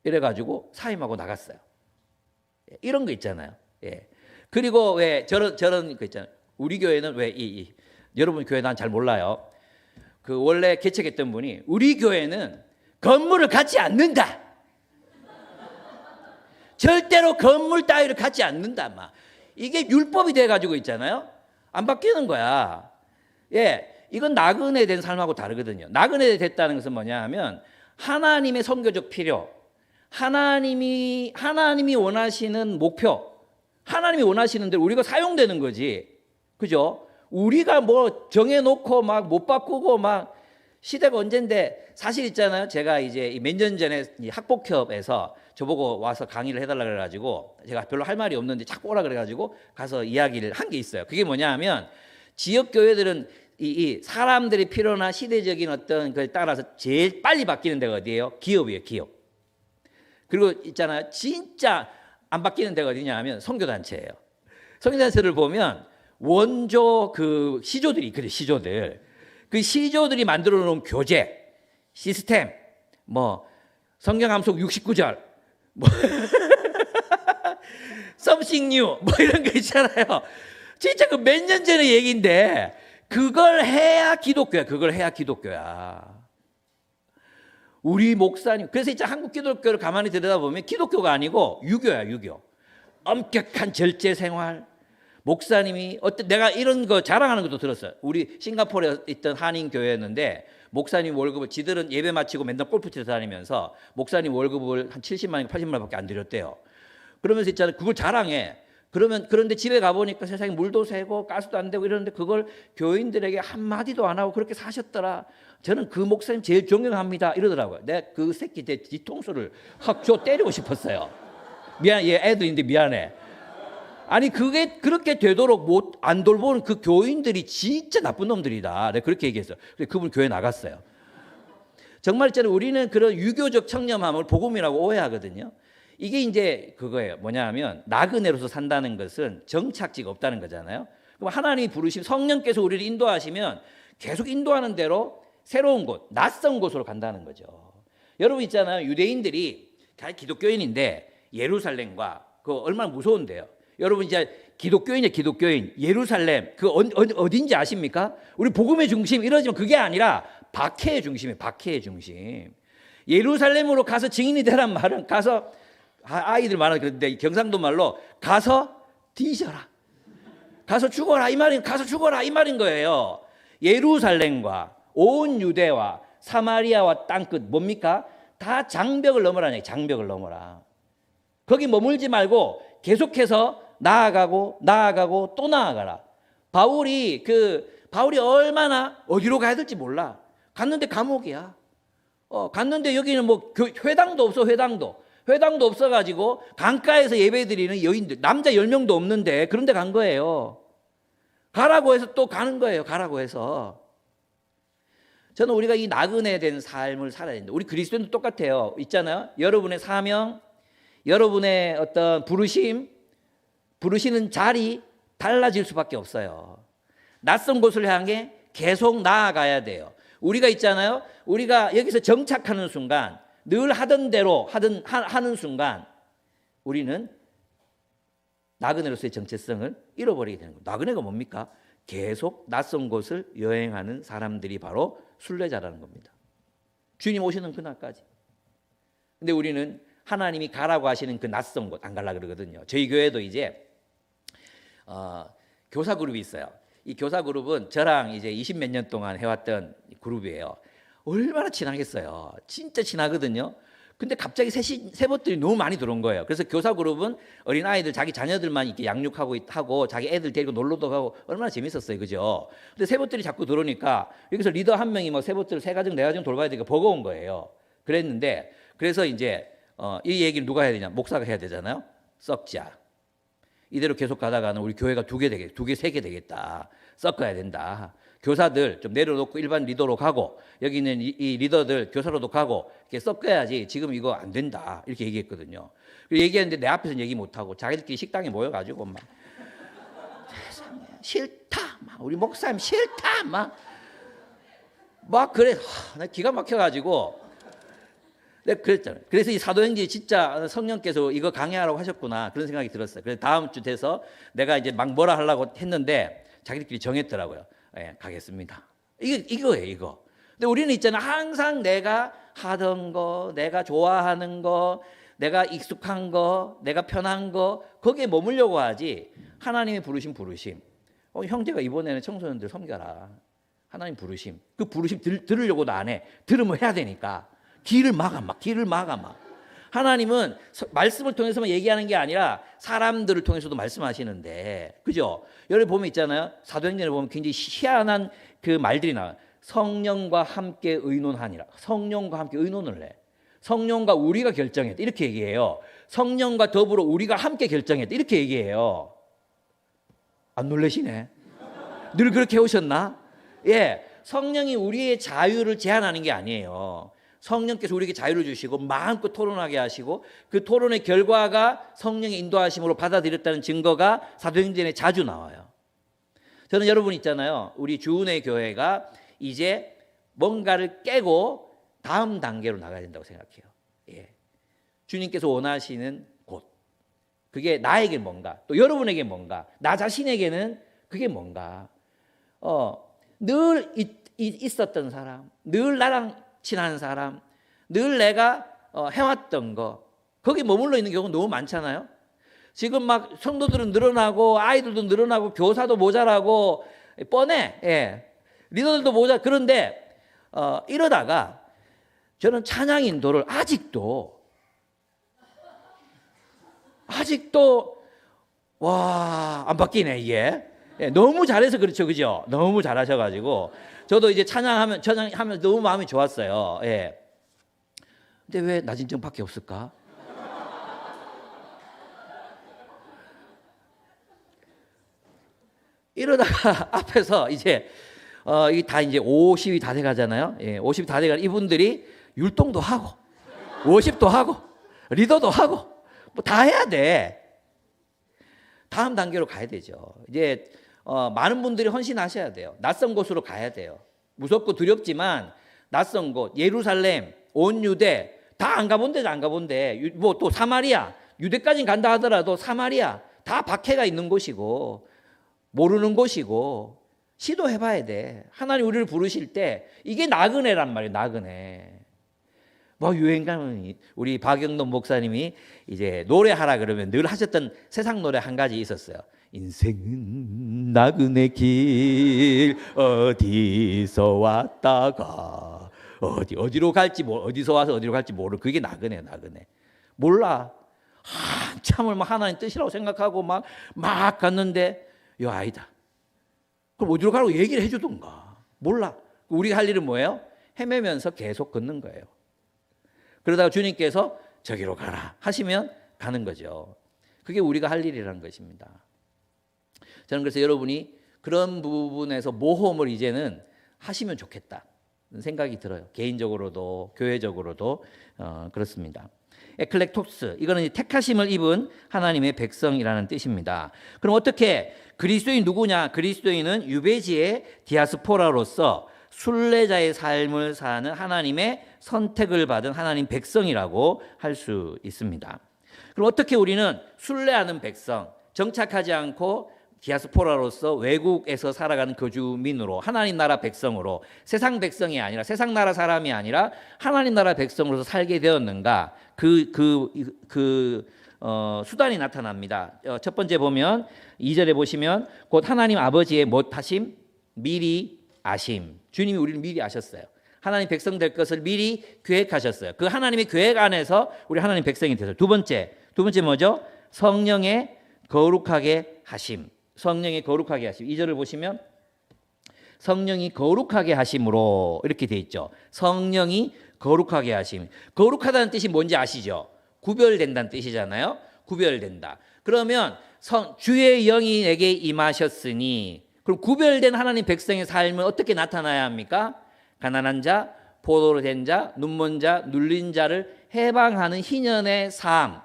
이래가지고 사임하고 나갔어요. 이런 거 있잖아요. 예. 그리고 왜 저런 거 있잖아요. 우리 교회는 왜 여러분 교회 난 잘 몰라요. 그 원래 개척했던 분이 우리 교회는 건물을 갖지 않는다. 절대로 건물 따위를 갖지 않는다. 막 이게 율법이 돼가지고 있잖아요. 안 바뀌는 거야. 예, 이건 나그네 된 삶하고 다르거든요. 나그네 됐다는 것은 뭐냐 하면 하나님의 선교적 필요, 하나님이 원하시는 목표, 하나님이 원하시는 대로 우리가 사용되는 거지. 그죠? 우리가 뭐 정해놓고 막 못 바꾸고 막 시대가 언젠데 사실 있잖아요. 제가 이제 몇 년 전에 학복협에서 저보고 와서 강의를 해달라 그래가지고 제가 별로 할 말이 없는데 자꾸 오라 그래가지고 가서 이야기를 한 게 있어요. 그게 뭐냐 하면 지역 교회들은 이 사람들이 필요나 시대적인 어떤 걸 따라서 제일 빨리 바뀌는 데가 어디예요? 기업이에요, 기업. 그리고 있잖아요. 진짜 안 바뀌는 데가 어디냐 하면 선교단체예요. 선교단체를 보면 원조 그 시조들이 있거든요. 시조들. 그 시조들이 만들어 놓은 교재, 시스템, 뭐 성경 함속 69절, 뭐 something new, 뭐 이런 거 있잖아요. 진짜 그 몇 년 전의 얘기인데 그걸 해야 기독교야. 그걸 해야 기독교야. 우리 목사님, 그래서 이제 한국 기독교를 가만히 들여다보면 기독교가 아니고 유교야, 유교. 엄격한 절제 생활. 목사님이 내가 이런 거 자랑하는 것도 들었어요. 우리 싱가포르에 있던 한인 교회였는데 목사님 월급을 지들은 예배 마치고 맨날 골프 치러 다니면서 목사님 월급을 한 70만 원, 80만 원밖에 안 드렸대요. 그러면서 있잖아요. 그걸 자랑해. 그런데 집에 가보니까 세상에 물도 새고 가스도 안 되고 이러는데 그걸 교인들에게 한마디도 안 하고 그렇게 사셨더라. 저는 그 목사님 제일 존경합니다. 이러더라고요. 내가 그 새끼 내 뒤통수를 확 때리고 싶었어요. 미안, 얘 애들인데 미안해. 아니 그게 그렇게 되도록 안 돌보는 그 교인들이 진짜 나쁜 놈들이다. 내가 그렇게 얘기했어요. 그래서 그분 교회 나갔어요. 정말 있잖아요. 우리는 그런 유교적 청렴함을 복음이라고 오해하거든요. 이게 이제 그거예요. 뭐냐 하면 나그네로서 산다는 것은 정착지가 없다는 거잖아요. 그럼 하나님이 부르신 성령께서 우리를 인도하시면 계속 인도하는 대로 새로운 곳, 낯선 곳으로 간다는 거죠. 여러분 있잖아요. 유대인들이 기독교인인데 예루살렘과 그거 얼마나 무서운데요. 여러분 이제 기독교인이에요. 기독교인. 예루살렘 그 어딘지 아십니까? 우리 복음의 중심 이러지만 그게 아니라 박해의 중심이에요. 박해의 중심. 예루살렘으로 가서 증인이 되란 말은 가서 아이들 말은 그런데 경상도 말로 가서 뒤져라. 가서 죽어라 이 말인 가서 죽어라 이 말인 거예요. 예루살렘과 온 유대와 사마리아와 땅끝 뭡니까? 다 장벽을 넘어라네. 장벽을 넘어라. 거기 머물지 말고 계속해서 나아가고 또 나아가라. 바울이 얼마나 어디로 가야 될지 몰라. 갔는데 감옥이야. 갔는데 여기는 뭐 회당도 없어. 회당도 없어가지고 강가에서 예배드리는 여인들 남자 10명도 없는데 그런데 간 거예요. 가라고 해서 또 가는 거예요. 가라고 해서. 저는 우리가 이 나그네 된 삶을 살아야 된다. 우리 그리스도인도 똑같아요. 있잖아요. 여러분의 사명, 여러분의 어떤 부르시는 자리 달라질 수밖에 없어요. 낯선 곳을 향해 계속 나아가야 돼요. 우리가 있잖아요. 우리가 여기서 정착하는 순간 늘 하던 대로 하는 순간 우리는 나그네로서의 정체성을 잃어버리게 되는 거예요. 나그네가 뭡니까? 계속 낯선 곳을 여행하는 사람들이 바로 순례자라는 겁니다. 주님 오시는 그날까지. 근데 우리는 하나님이 가라고 하시는 그 낯선 곳 안 가려 그러거든요. 저희 교회도 이제 교사 그룹이 있어요. 이 교사 그룹은 저랑 이제 20몇 년 동안 해왔던 그룹이에요. 얼마나 친하겠어요. 진짜 친하거든요. 근데 갑자기 세봇들이 너무 많이 들어온 거예요. 그래서 교사 그룹은 어린 아이들 자기 자녀들만 이렇게 양육하고 자기 애들 데리고 놀러도 가고 얼마나 재밌었어요, 그죠? 근데 세봇들이 자꾸 들어오니까 여기서 리더 한 명이 뭐 세봇들 3가정 4가정 돌봐야 되니까 버거운 거예요. 그랬는데 그래서 이제 이 얘기를 누가 해야 되냐? 목사가 해야 되잖아요. 썩자. 이대로 계속 가다가는 우리 교회가 2개, 3개 되겠다. 섞어야 된다. 교사들 좀 내려놓고 일반 리더로 가고 여기 있는 이 리더들 교사로도 가고 이렇게 섞어야지 지금 이거 안 된다. 이렇게 얘기했거든요. 얘기했는데 내 앞에서는 얘기 못하고 자기들끼리 식당에 모여가지고 막 세상에 싫다. 막 우리 목사님 싫다. 막 그래. 나 기가 막혀가지고 내가 그랬잖아요. 그래서 이 사도행전이 진짜 성령께서 이거 강해하라고 하셨구나 그런 생각이 들었어요. 그래서 다음 주 돼서 내가 이제 막 뭐라 하려고 했는데 자기들끼리 정했더라고요. 예, 가겠습니다. 이거예요, 이거. 근데 우리는 있잖아. 항상 내가 하던 거, 내가 좋아하는 거, 내가 익숙한 거, 내가 편한 거, 거기에 머물려고 하지. 하나님의 부르심. 형제가 이번에는 청소년들 섬겨라. 하나님 부르심. 그 부르심 들으려고도 안 해. 들으면 해야 되니까. 길을 막아. 하나님은 말씀을 통해서만 얘기하는 게 아니라 사람들을 통해서도 말씀하시는데, 그죠? 여기 보면 있잖아요. 사도행전에 보면 굉장히 희한한 그 말들이 나와요. 성령과 함께 의논하니라. 성령과 함께 의논을 해. 성령과 우리가 결정했다. 이렇게 얘기해요. 성령과 더불어 우리가 함께 결정했다. 이렇게 얘기해요. 안 놀라시네? 늘 그렇게 해오셨나? 예. 성령이 우리의 자유를 제한하는 게 아니에요. 성령께서 우리에게 자유를 주시고 마음껏 토론하게 하시고 그 토론의 결과가 성령의 인도하심으로 받아들였다는 증거가 사도행전에 자주 나와요. 저는 여러분 있잖아요. 우리 주은혜 교회가 이제 뭔가를 깨고 다음 단계로 나가야 된다고 생각해요. 예. 주님께서 원하시는 곳. 그게 나에게 뭔가, 또 여러분에게 뭔가, 나 자신에게는 그게 뭔가. 늘 있었던 사람, 늘 나랑 친한 사람, 늘 내가 해왔던 거, 거기 머물러 있는 경우가 너무 많잖아요. 지금 막 성도들은 늘어나고 아이들도 늘어나고 교사도 모자라고 뻔해. 예. 리더들도 모자. 그런데 이러다가 저는 찬양 인도를 아직도 안 바뀌네 이게. 예, 너무 잘해서 그렇죠, 그죠? 너무 잘하셔가지고 저도 이제 찬양하면 너무 마음이 좋았어요. 예. 근데 왜 나진정밖에 없을까? 이러다가 앞에서 이제 이 다 이제 50이 다 돼가잖아요. 예, 50이 다 돼가 이분들이 율동도 하고 워십도 하고 리더도 하고 뭐 다 해야 돼. 다음 단계로 가야 되죠. 이제 많은 분들이 헌신하셔야 돼요. 낯선 곳으로 가야 돼요. 무섭고 두렵지만 낯선 곳, 예루살렘, 온 유대 다 안 가본 데도 안 가본 데, 뭐 또 사마리아, 유대까지 간다 하더라도 사마리아 다 박해가 있는 곳이고 모르는 곳이고 시도해봐야 돼. 하나님 우리를 부르실 때 이게 나그네란 말이에요. 나그네. 뭐 유행 가면 우리 박영돈 목사님이 이제 노래하라 그러면 늘 하셨던 세상 노래 한 가지 있었어요. 인생은 나그네 길 어디서 왔다가 어디로 갈지 어디서 와서 어디로 갈지 모르고 그게 나그네. 몰라. 한참을 막 하나님 뜻이라고 생각하고 막 갔는데 요 아니다. 그럼 어디로 가라고 얘기를 해주던가. 몰라. 우리가 할 일은 뭐예요? 헤매면서 계속 걷는 거예요. 그러다가 주님께서 저기로 가라 하시면 가는 거죠. 그게 우리가 할 일이라는 것입니다. 저는 그래서 여러분이 그런 부분에서 모험을 이제는 하시면 좋겠다 생각이 들어요. 개인적으로도 교회적으로도 그렇습니다. 에클렉토스, 이거는 택하심을 입은 하나님의 백성이라는 뜻입니다. 그럼 어떻게 그리스도인 누구냐? 그리스도인은 유배지의 디아스포라로서 순례자의 삶을 사는 하나님의 선택을 받은 하나님 백성이라고 할 수 있습니다. 그럼 어떻게 우리는 순례하는 백성, 정착하지 않고 디아스포라로서 외국에서 살아가는 거주민으로 하나님 나라 백성으로 세상 백성이 아니라 세상 나라 사람이 아니라 하나님 나라 백성으로서 살게 되었는가 수단이 나타납니다. 첫 번째 보면 2절에 보시면 곧 하나님 아버지의 못하심 미리 아심. 주님이 우리를 미리 아셨어요. 하나님 백성 될 것을 미리 계획하셨어요. 그 하나님의 계획 안에서 우리 하나님 백성이 되었어요. 두 번째 뭐죠? 성령의 거룩하게 하심. 성령의 거룩하게 하심. 2절을 보시면 성령이 거룩하게 하심으로 이렇게 돼 있죠. 성령이 거룩하게 하심. 거룩하다는 뜻이 뭔지 아시죠? 구별된다는 뜻이잖아요. 구별된다. 그러면 주의 영이 내게 임하셨으니, 그럼 구별된 하나님 백성의 삶은 어떻게 나타나야 합니까? 가난한 자, 포로로 된 자, 눈먼 자, 눌린 자를 해방하는 희년의 삶.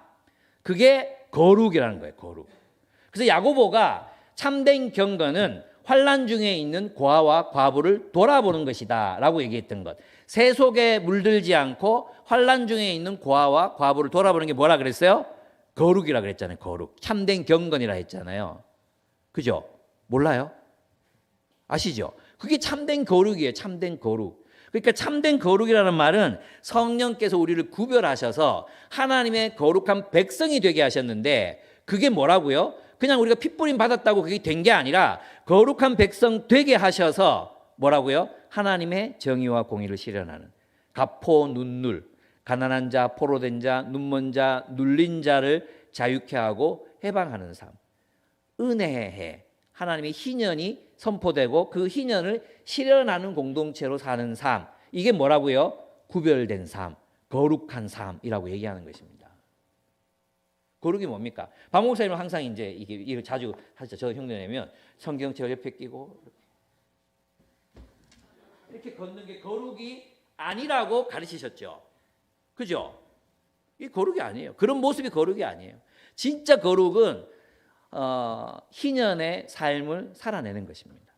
그게 거룩이라는 거예요. 거룩. 그래서 야고보가 참된 경건은 환난 중에 있는 고아와 과부를 돌아보는 것이다 라고 얘기했던 것. 새 속에 물들지 않고 환난 중에 있는 고아와 과부를 돌아보는 게 뭐라 그랬어요? 거룩이라 그랬잖아요. 거룩. 참된 경건이라 했잖아요. 그죠? 몰라요? 아시죠? 그게 참된 거룩이에요. 참된 거룩. 그러니까 참된 거룩이라는 말은 성령께서 우리를 구별하셔서 하나님의 거룩한 백성이 되게 하셨는데, 그게 뭐라고요? 그냥 우리가 핏부림 받았다고 그게 된 게 아니라 거룩한 백성 되게 하셔서 뭐라고요? 하나님의 정의와 공의를 실현하는, 가포 눈눌, 가난한 자, 포로된 자, 눈먼 자, 눌린 자를 자유케 하고 해방하는 삶. 은혜해. 하나님의 희년이 선포되고 그 희년을 실현하는 공동체로 사는 삶. 이게 뭐라고요? 구별된 삶, 거룩한 삶이라고 얘기하는 것입니다. 거룩이 뭡니까? 박 목사님은 항상 이제 이걸 자주 하시죠. 저 흉내내면 성경책을 옆에 끼고 이렇게 걷는 게 거룩이 아니라고 가르치셨죠. 그죠? 이 거룩이 아니에요. 그런 모습이 거룩이 아니에요. 진짜 거룩은 희년의 삶을 살아내는 것입니다.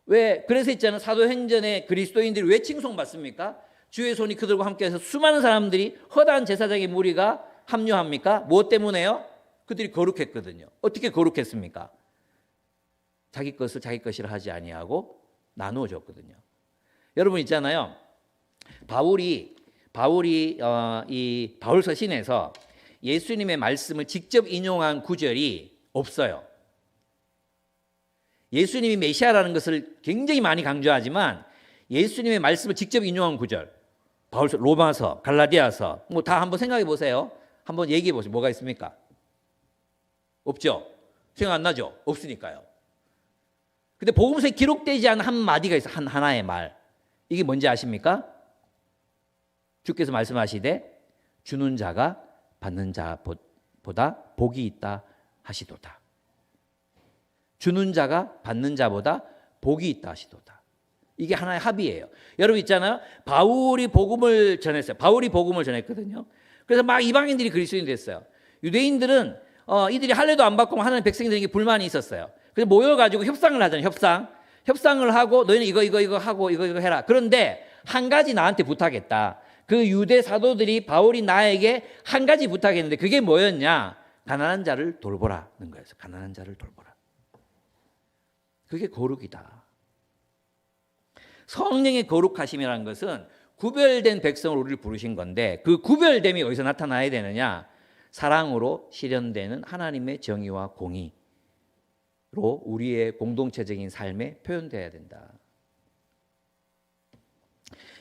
왜? 그래서 있잖아요. 사도행전에 그리스도인들이 왜 칭송받습니까? 주의 손이 그들과 함께해서 수많은 사람들이 허다한 제사장의 무리가 합류합니까? 무엇 때문에요? 그들이 거룩했거든요. 어떻게 거룩했습니까? 자기 것을 자기 것이라 하지 아니하고 나누어 줬거든요. 여러분 있잖아요. 바울이 이 바울서 신에서 예수님의 말씀을 직접 인용한 구절이 없어요. 예수님이 메시아라는 것을 굉장히 많이 강조하지만 예수님의 말씀을 직접 인용한 구절, 바울서, 로마서, 갈라디아서 뭐 다 한번 생각해 보세요. 한번 얘기해 보세요. 뭐가 있습니까? 없죠? 생각 안 나죠? 없으니까요. 근데 복음서에 기록되지 않은 한 마디가 있어요. 하나의 말. 이게 뭔지 아십니까? 주께서 말씀하시되 주는 자가 받는 자보다 복이 있다 하시도다. 주는 자가 받는 자보다 복이 있다 하시도다. 이게 하나의 합의예요. 여러분 있잖아요. 바울이 복음을 전했어요. 바울이 복음을 전했거든요. 그래서 막 이방인들이 그리스도인이 됐어요. 유대인들은 이들이 할례도 안 받고 하나님 백성들에게 불만이 있었어요. 그래서 모여가지고 협상을 하잖아요. 협상을 하고 너희는 이거 하고 이거 해라. 그런데 한 가지 나한테 부탁했다. 그 유대 사도들이 바울이 나에게 한 가지 부탁했는데 그게 뭐였냐? 가난한 자를 돌보라는 거였어요. 가난한 자를 돌보라. 그게 거룩이다. 성령의 거룩하심이라는 것은 구별된 백성을 우리를 부르신 건데 그 구별됨이 어디서 나타나야 되느냐? 사랑으로 실현되는 하나님의 정의와 공의로 우리의 공동체적인 삶에 표현되어야 된다.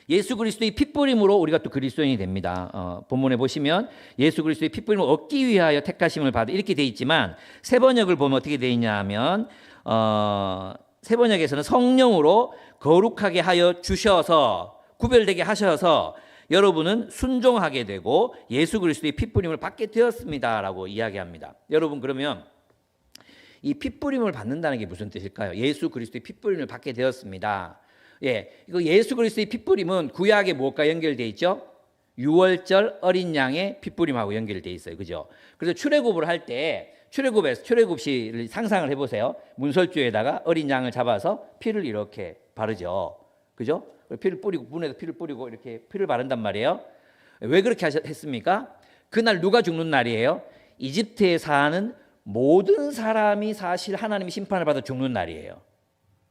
예수 그리스도의 핏부림으로 우리가 또 그리스도인이 됩니다. 본문에 보시면 예수 그리스도의 핏부림을 얻기 위하여 택하심을 받아 이렇게 돼 있지만 새 번역을 보면 어떻게 돼 있냐 하면 새 번역에서는 성령으로 거룩하게 하여 주셔서 구별되게 하셔서 여러분은 순종하게 되고 예수 그리스도의 핏부림을 받게 되었습니다라고 이야기합니다. 여러분 그러면 이 핏부림을 받는다는 게 무슨 뜻일까요? 예수 그리스도의 핏부림을 받게 되었습니다. 예, 이거 예수 그리스도의 핏부림은 구약에 무엇과 연결돼 있죠? 유월절 어린 양의 핏부림하고 연결돼 있어요, 그죠? 그래서 출애굽을 할 때 출애굽시를 상상을 해보세요. 문설주에다가 어린 양을 잡아서 피를 이렇게 바르죠, 그죠? 피를 뿌리고 문에서 피를 뿌리고 이렇게 피를 바른단 말이에요. 왜 그렇게 했습니까? 그날 누가 죽는 날이에요? 이집트에 사는 모든 사람이 사실 하나님의 심판을 받아 죽는 날이에요.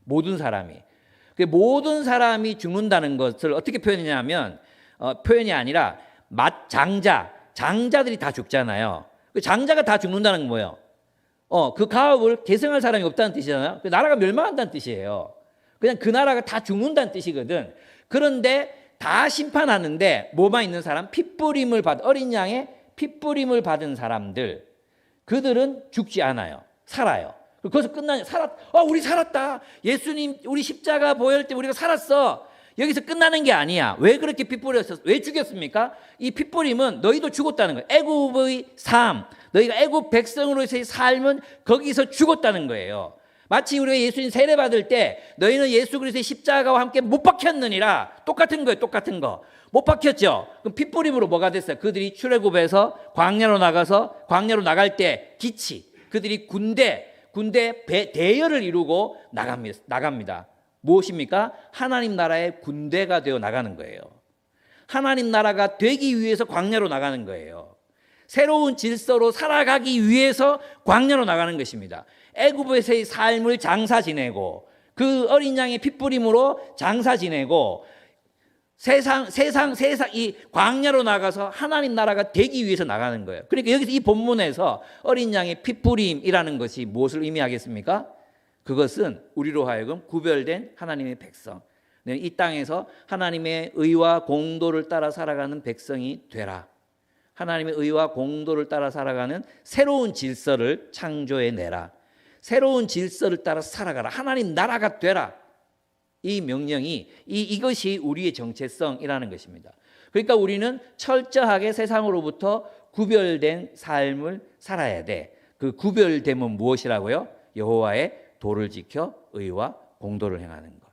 모든 사람이. 모든 사람이 죽는다는 것을 어떻게 표현했냐면 표현이 아니라 장자들이 다 죽잖아요. 장자가 다 죽는다는 건 뭐예요? 그 가업을 계승할 사람이 없다는 뜻이잖아요. 나라가 멸망한다는 뜻이에요. 그냥 그 나라가 다 죽는다는 뜻이거든. 그런데 다 심판하는데 뭐만 있는 사람? 어린 양의 핏부림을 받은 사람들, 그들은 죽지 않아요. 살아요. 거기서 우리 살았다. 예수님 우리 십자가 보혈 때 우리가 살았어. 여기서 끝나는 게 아니야. 왜 그렇게 핏부렸어? 왜 죽였습니까? 이 핏부림은 너희도 죽었다는 거예요. 애굽의 삶, 너희가 애굽 백성으로서의 삶은 거기서 죽었다는 거예요. 마치 우리가 예수님 세례 받을 때 너희는 예수 그리스도의 십자가와 함께 못 박혔느니라. 똑같은 거예요. 똑같은 거. 못 박혔죠. 그럼 핏부림으로 뭐가 됐어요? 그들이 출애굽에서 광야로 나갈 때 그들이 군대 대열을 이루고 나갑니다. 무엇입니까? 하나님 나라의 군대가 되어 나가는 거예요. 하나님 나라가 되기 위해서 광야로 나가는 거예요. 새로운 질서로 살아가기 위해서 광야로 나가는 것입니다. 애굽에서의 삶을 장사 지내고 그 어린 양의 핏부림으로 장사 지내고 세상 이 광야로 나가서 하나님 나라가 되기 위해서 나가는 거예요. 그러니까 여기서 이 본문에서 어린 양의 핏부림이라는 것이 무엇을 의미하겠습니까? 그것은 우리로 하여금 구별된 하나님의 백성, 이 땅에서 하나님의 의와 공도를 따라 살아가는 백성이 되라. 하나님의 의와 공도를 따라 살아가는 새로운 질서를 창조해내라. 새로운 질서를 따라 살아가라. 하나님 나라가 되라. 이 명령이 이것이 우리의 정체성이라는 것입니다. 그러니까 우리는 철저하게 세상으로부터 구별된 삶을 살아야 돼. 그 구별됨은 무엇이라고요? 여호와의 도를 지켜 의와 공도를 행하는 것.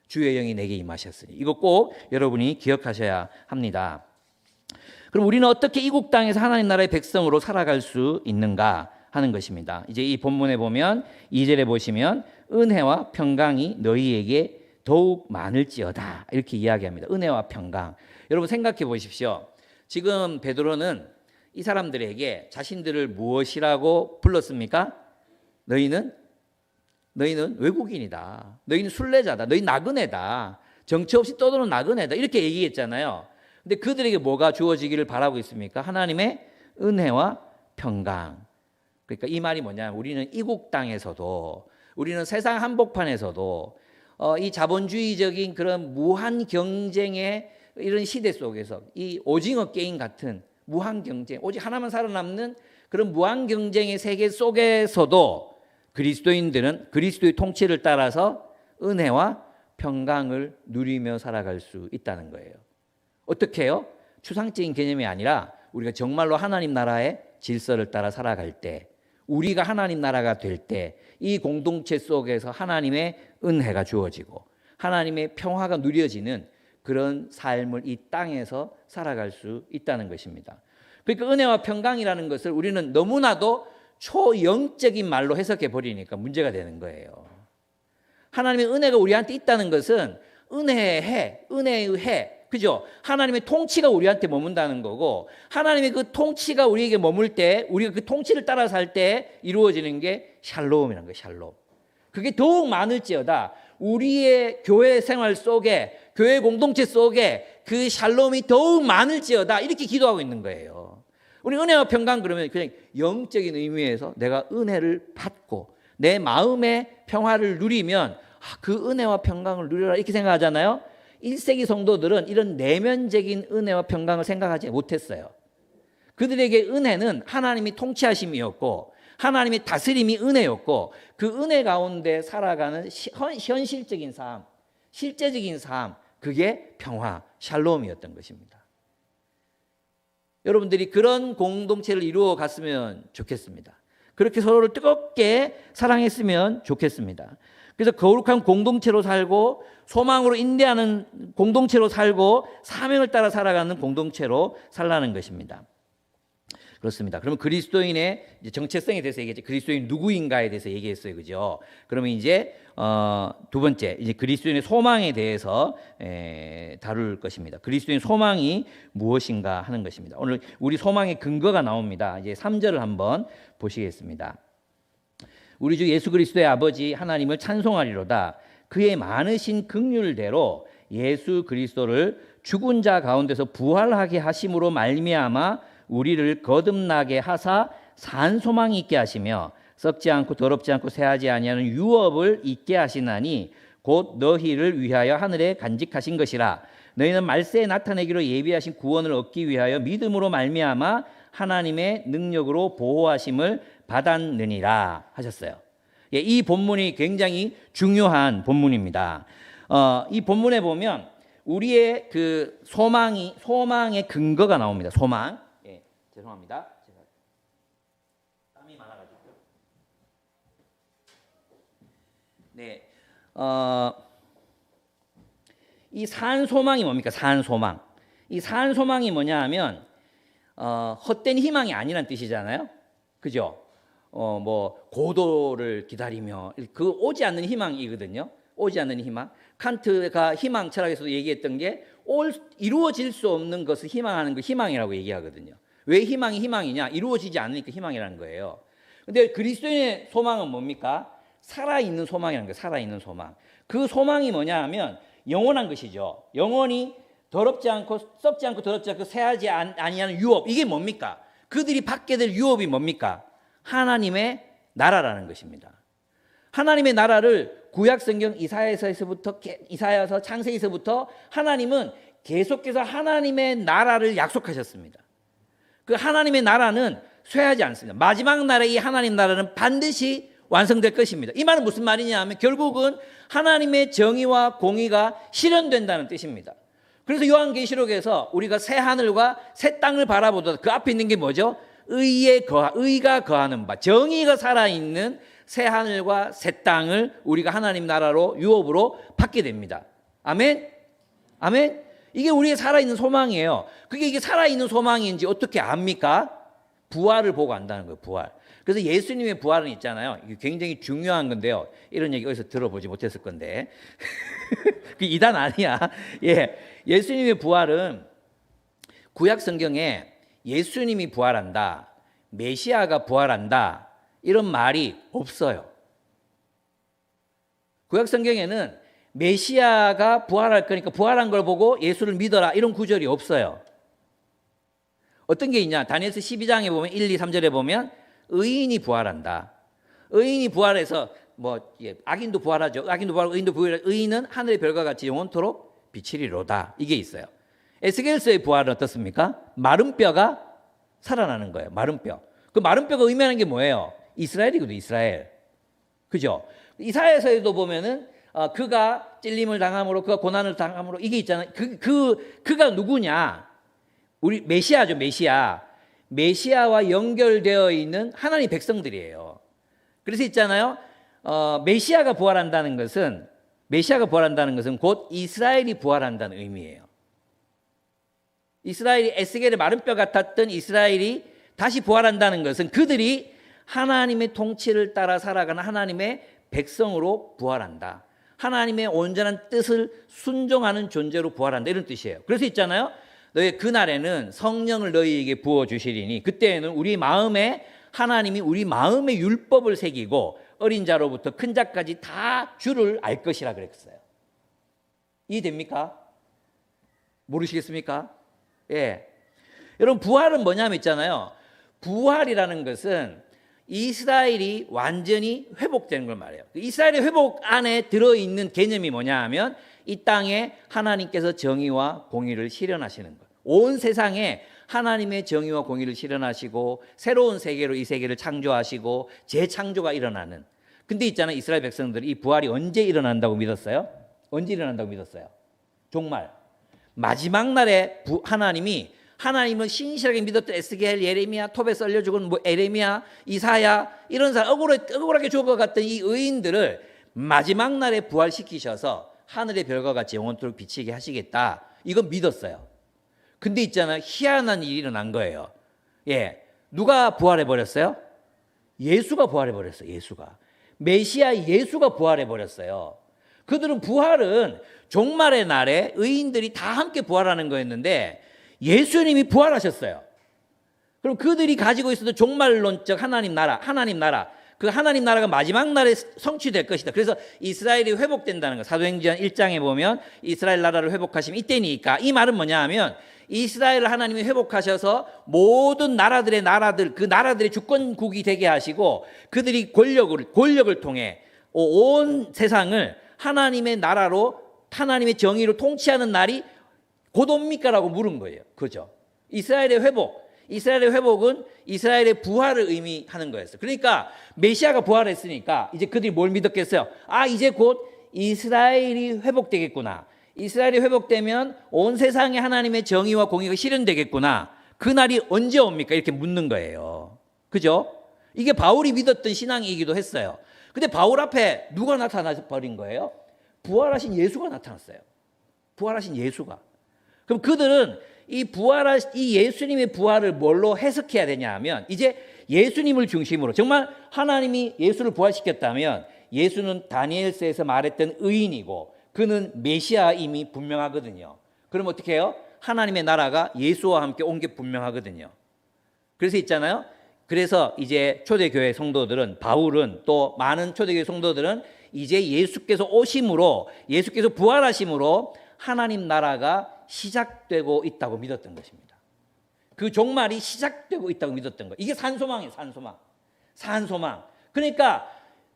주의 영이 내게 임하셨으니. 이거 꼭 여러분이 기억하셔야 합니다. 그럼 우리는 어떻게 이국 땅에서 하나님 나라의 백성으로 살아갈 수 있는가 하는 것입니다. 이제 이 본문에 보면 2절에 보시면 은혜와 평강이 너희에게 더욱 많을지어다 이렇게 이야기합니다. 은혜와 평강. 여러분 생각해 보십시오. 지금 베드로는 이 사람들에게 자신들을 무엇이라고 불렀습니까? 너희는 외국인이다. 너희는 순례자다. 너희 나그네다. 정처 없이 떠도는 나그네다. 이렇게 얘기했잖아요. 근데 그들에게 뭐가 주어지기를 바라고 있습니까? 하나님의 은혜와 평강. 그러니까 이 말이 뭐냐면 우리는 이국 땅에서도, 우리는 세상 한복판에서도 이 자본주의적인 그런 무한 경쟁의 이런 시대 속에서 이 오징어 게임 같은 무한 경쟁, 오직 하나만 살아남는 그런 무한 경쟁의 세계 속에서도 그리스도인들은 그리스도의 통치를 따라서 은혜와 평강을 누리며 살아갈 수 있다는 거예요. 어떻게 해요? 추상적인 개념이 아니라 우리가 정말로 하나님 나라의 질서를 따라 살아갈 때, 우리가 하나님 나라가 될 때 이 공동체 속에서 하나님의 은혜가 주어지고 하나님의 평화가 누려지는 그런 삶을 이 땅에서 살아갈 수 있다는 것입니다. 그러니까 은혜와 평강이라는 것을 우리는 너무나도 초영적인 말로 해석해 버리니까 문제가 되는 거예요. 하나님의 은혜가 우리한테 있다는 것은 은혜의 해, 그죠? 하나님의 통치가 우리한테 머문다는 거고, 하나님의 그 통치가 우리에게 머물 때, 우리가 그 통치를 따라 살 때 이루어지는 게 샬롬이라는 거예요. 샬롬. 그게 더욱 많을지어다. 우리의 교회 생활 속에, 교회 공동체 속에 그 샬롬이 더욱 많을지어다. 이렇게 기도하고 있는 거예요. 우리 은혜와 평강 그러면 그냥 영적인 의미에서 내가 은혜를 받고 내 마음의 평화를 누리면 그 은혜와 평강을 누려라 이렇게 생각하잖아요. 1세기 성도들은 이런 내면적인 은혜와 평강을 생각하지 못했어요. 그들에게 은혜는 하나님이 통치하심이었고 하나님의 다스림이 은혜였고 그 은혜 가운데 살아가는 현실적인 삶, 실제적인 삶, 그게 평화, 샬롬이었던 것입니다. 여러분들이 그런 공동체를 이루어 갔으면 좋겠습니다. 그렇게 서로를 뜨겁게 사랑했으면 좋겠습니다. 그래서 거룩한 공동체로 살고 소망으로 인내하는 공동체로 살고 사명을 따라 살아가는 공동체로 살라는 것입니다. 그렇습니다. 그러면 그리스도인의 정체성에 대해서 얘기했죠. 그리스도인 누구인가에 대해서 얘기했어요, 그죠? 그러면 이제 두 번째, 이제 그리스도인의 소망에 대해서 다룰 것입니다. 그리스도인 소망이 무엇인가 하는 것입니다. 오늘 우리 소망의 근거가 나옵니다. 이제 3절을 한번 보시겠습니다. 우리 주 예수 그리스도의 아버지 하나님을 찬송하리로다. 그의 많으신 긍휼대로 예수 그리스도를 죽은 자 가운데서 부활하게 하심으로 말미암아 우리를 거듭나게 하사 산 소망이 있게 하시며 썩지 않고 더럽지 않고 새하지 아니하는 유업을 있게 하시나니 곧 너희를 위하여 하늘에 간직하신 것이라. 너희는 말세에 나타내기로 예비하신 구원을 얻기 위하여 믿음으로 말미암아 하나님의 능력으로 보호하심을 받았느니라 하셨어요. 예, 이 본문이 굉장히 중요한 본문입니다. 이 본문에 보면 우리의 그 소망의 근거가 나옵니다. 소망. 예, 죄송합니다. 제가 땀이 많아가지고. 네, 이 산 소망이 뭡니까? 산 소망. 이 산 소망이 뭐냐 하면 헛된 희망이 아니란 뜻이잖아요. 그죠? 뭐 고도를 기다리며 그 오지 않는 희망이거든요. 오지 않는 희망. 칸트가 희망 철학에서도 얘기했던 게 이루어질 수 없는 것을 희망하는 거 희망이라고 얘기하거든요. 왜 희망이 희망이냐? 이루어지지 않으니까 희망이라는 거예요. 근데 그리스도인의 소망은 뭡니까? 살아있는 소망이라는 거예요. 살아있는 소망. 그 소망이 뭐냐 하면 영원한 것이죠. 영원히 더럽지 않고 썩지 않고 더럽지 않고 새하지 아니하는 유업. 이게 뭡니까? 그들이 받게 될 유업이 뭡니까? 하나님의 나라라는 것입니다. 하나님의 나라를 구약성경 이사야서 창세기서부터 하나님은 계속해서 하나님의 나라를 약속하셨습니다. 그 하나님의 나라는 쇠하지 않습니다. 마지막 날에 이 하나님 나라는 반드시 완성될 것입니다. 이 말은 무슨 말이냐 하면 결국은 하나님의 정의와 공의가 실현된다는 뜻입니다. 그래서 요한계시록에서 우리가 새 하늘과 새 땅을 바라보다 그 앞에 있는 게 뭐죠? 의가 거하는 바, 정의가 살아있는 새 하늘과 새 땅을 우리가 하나님 나라로 유업으로 받게 됩니다. 아멘? 아멘? 이게 우리의 살아있는 소망이에요. 이게 살아있는 소망인지 어떻게 압니까? 부활을 보고 안다는 거예요. 부활. 그래서 예수님의 부활은 있잖아요. 이게 굉장히 중요한 건데요. 이런 얘기 어디서 들어보지 못했을 건데. 그 이단 아니야. 예. 예수님의 부활은 구약 성경에 예수님이 부활한다, 메시아가 부활한다, 이런 말이 없어요. 구약 성경에는 메시아가 부활할 거니까 부활한 걸 보고 예수를 믿어라, 이런 구절이 없어요. 어떤 게 있냐? 다니엘서 12장에 보면 1, 2, 3절에 보면 의인이 부활한다. 의인이 부활해서 악인도 부활하죠. 악인도 부활하고 의인도 부활하고 의인은 하늘의 별과 같이 영원토록 비치리로다. 이게 있어요. 에스겔서의 부활은 어떻습니까? 마른 뼈가 살아나는 거예요. 마른 뼈. 그 마른 뼈가 의미하는 게 뭐예요? 이스라엘이거든요. 이스라엘. 그죠? 이사야서에도 보면은 그가 찔림을 당함으로, 그가 고난을 당함으로, 이게 있잖아요. 그가 누구냐? 우리 메시아죠. 메시아와 연결되어 있는 하나님의 백성들이에요. 그래서 있잖아요. 메시아가 부활한다는 것은 곧 이스라엘이 부활한다는 의미예요. 이스라엘이 에스겔의 마른 뼈 같았던 이스라엘이 다시 부활한다는 것은 그들이 하나님의 통치를 따라 살아가는 하나님의 백성으로 부활한다. 하나님의 온전한 뜻을 순종하는 존재로 부활한다. 이런 뜻이에요. 그래서 있잖아요. 너희 그날에는 성령을 너희에게 부어주시리니 그때에는 우리 마음에 하나님이 우리 마음에 율법을 새기고 어린 자로부터 큰 자까지 다 주를 알 것이라 그랬어요. 이해됩니까? 모르시겠습니까? 예. 여러분, 부활은 뭐냐면 있잖아요. 부활이라는 것은 이스라엘이 완전히 회복되는 걸 말해요. 이스라엘의 회복 안에 들어있는 개념이 뭐냐 하면 이 땅에 하나님께서 정의와 공의를 실현하시는 거예요. 온 세상에 하나님의 정의와 공의를 실현하시고 새로운 세계로 이 세계를 창조하시고 재창조가 일어나는. 근데 있잖아요. 이스라엘 백성들이 이 부활이 언제 일어난다고 믿었어요? 언제 일어난다고 믿었어요? 정말 마지막 날에 하나님을 신실하게 믿었던 에스겔, 예레미야, 톱에 썰려 죽은 에레미야, 이사야, 이런 사람 억울하게 죽어갔던 이 의인들을 마지막 날에 부활시키셔서 하늘의 별과 같이 영원토록 비치게 하시겠다. 이건 믿었어요. 근데 있잖아요. 희한한 일이 일어난 거예요. 예. 누가 부활해 버렸어요? 예수가 부활해 버렸어요. 메시아 예수가 부활해 버렸어요. 그들은 부활은 종말의 날에 의인들이 다 함께 부활하는 거였는데 예수님이 부활하셨어요. 그럼 그들이 가지고 있었던 종말론적 하나님 나라, 그 하나님 나라가 마지막 날에 성취될 것이다. 그래서 이스라엘이 회복된다는 거. 사도행전 1장에 보면 이스라엘 나라를 회복하시면 이때니까. 이 말은 뭐냐 하면 이스라엘을 하나님이 회복하셔서 모든 나라들 그 나라들의 주권국이 되게 하시고 그들이 권력을 통해 온 세상을 하나님의 나라로 하나님의 정의로 통치하는 날이 곧 옵니까라고 물은 거예요. 그죠? 이스라엘의 회복은 이스라엘의 부활을 의미하는 거였어요. 그러니까 메시아가 부활했으니까 이제 그들이 뭘 믿었겠어요? 아, 이제 곧 이스라엘이 회복되겠구나. 이스라엘이 회복되면 온 세상에 하나님의 정의와 공의가 실현되겠구나. 그 날이 언제 옵니까? 이렇게 묻는 거예요. 그죠? 이게 바울이 믿었던 신앙이기도 했어요. 근데 바울 앞에 누가 나타나 버린 거예요? 부활하신 예수가 나타났어요. 부활하신 예수가. 그럼 그들은 이 예수님의 부활을 뭘로 해석해야 되냐 하면 이제 예수님을 중심으로 정말 하나님이 예수를 부활시켰다면 예수는 다니엘서에서 말했던 의인이고 그는 메시아임이 분명하거든요. 그럼 어떻게 해요? 하나님의 나라가 예수와 함께 온 게 분명하거든요. 그래서 있잖아요. 그래서 이제 초대교회 성도들은 바울은 또 많은 초대교회 성도들은 이제 예수께서 오심으로 예수께서 부활하심으로 하나님 나라가 시작되고 있다고 믿었던 것입니다. 그 종말이 시작되고 있다고 믿었던 거예요. 이게 산소망이에요. 산소망. 그러니까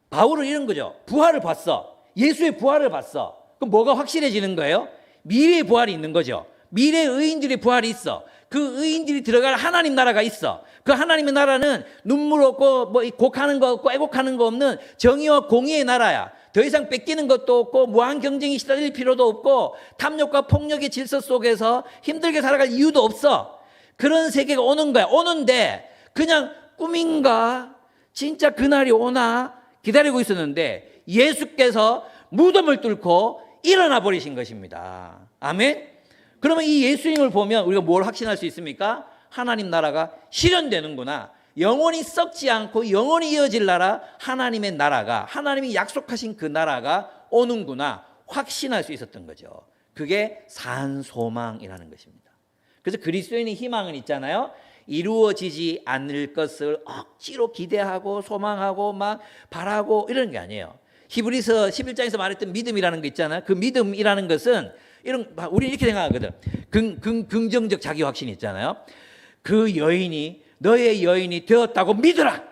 바울은 이런 거죠. 부활을 봤어. 예수의 부활을 봤어. 그럼 뭐가 확실해지는 거예요? 미래의 부활이 있는 거죠. 미래의 의인들의 부활이 있어. 그 의인들이 들어갈 하나님 나라가 있어. 그 하나님의 나라는 눈물 없고 뭐 곡하는 거 없고 애곡하는 거 없는 정의와 공의의 나라야. 더 이상 뺏기는 것도 없고 무한 경쟁이 시달릴 필요도 없고 탐욕과 폭력의 질서 속에서 힘들게 살아갈 이유도 없어. 그런 세계가 오는 거야. 오는데 그냥 꿈인가? 진짜 그날이 오나? 기다리고 있었는데 예수께서 무덤을 뚫고 일어나 버리신 것입니다. 아멘? 그러면 이 예수님을 보면 우리가 뭘 확신할 수 있습니까? 하나님 나라가 실현되는구나. 영원히 썩지 않고 영원히 이어질 나라, 하나님의 나라가, 하나님이 약속하신 그 나라가 오는구나 확신할 수 있었던 거죠. 그게 산소망이라는 것입니다. 그래서 그리스도인의 희망은 있잖아요. 이루어지지 않을 것을 억지로 기대하고 소망하고 막 바라고 이런 게 아니에요. 히브리서 11장에서 말했던 믿음이라는 거 있잖아요. 그 믿음이라는 것은 우리 이렇게 생각하거든. 긍정적 자기 확신이 있잖아요. 너의 여인이 되었다고 믿어라.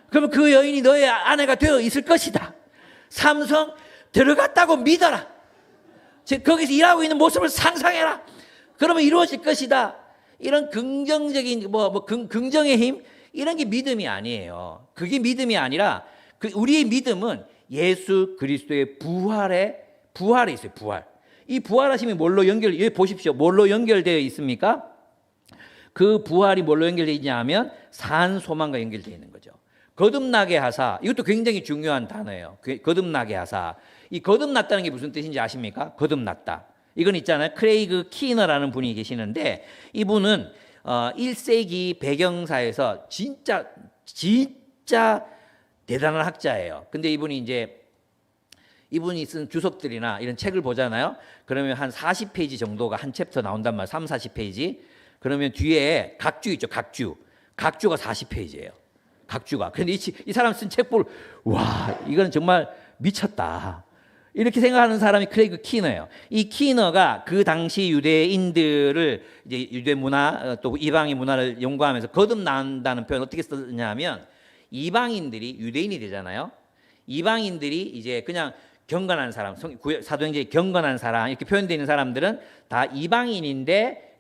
그러면 그 여인이 너의 아내가 되어 있을 것이다. 삼성 들어갔다고 믿어라. 거기서 일하고 있는 모습을 상상해라. 그러면 이루어질 것이다. 이런 긍정적인 긍정의 힘 이런 게 믿음이 아니에요. 그게 믿음이 아니라 우리의 믿음은 예수 그리스도의 부활에 있어요. 부활. 이 부활하심이 여기 보십시오. 뭘로 연결되어 있습니까? 그 부활이 뭘로 연결되어 있냐 하면 산소망과 연결되어 있는 거죠. 거듭나게 하사. 이것도 굉장히 중요한 단어예요. 거듭나게 하사. 이 거듭났다는 게 무슨 뜻인지 아십니까? 거듭났다. 이건 있잖아요. 크레이그 키너라는 분이 계시는데 이분은 1세기 배경사에서 진짜 대단한 학자예요. 근데 이분이 쓴 주석들이나 이런 책을 보잖아요. 그러면 한 40페이지 정도가 한 챕터 나온단 말이에요. 3, 40페이지. 그러면 뒤에 각주 있죠. 각주가 40페이지예요. 각주가. 근데 이 사람 쓴 책 와, 이건 정말 미쳤다. 이렇게 생각하는 사람이 크레이그 키너예요. 이 키너가 그 당시 유대인들을 이제 유대 문화 또 이방인 문화를 연구하면서 거듭난다는 표현 어떻게 썼냐면 이방인들이 유대인이 되잖아요. 이방인들이 이제 그냥 경건한 사람, 사도행전에 경건한 사람 이렇게 표현되어 있는 사람들은 다 이방인인데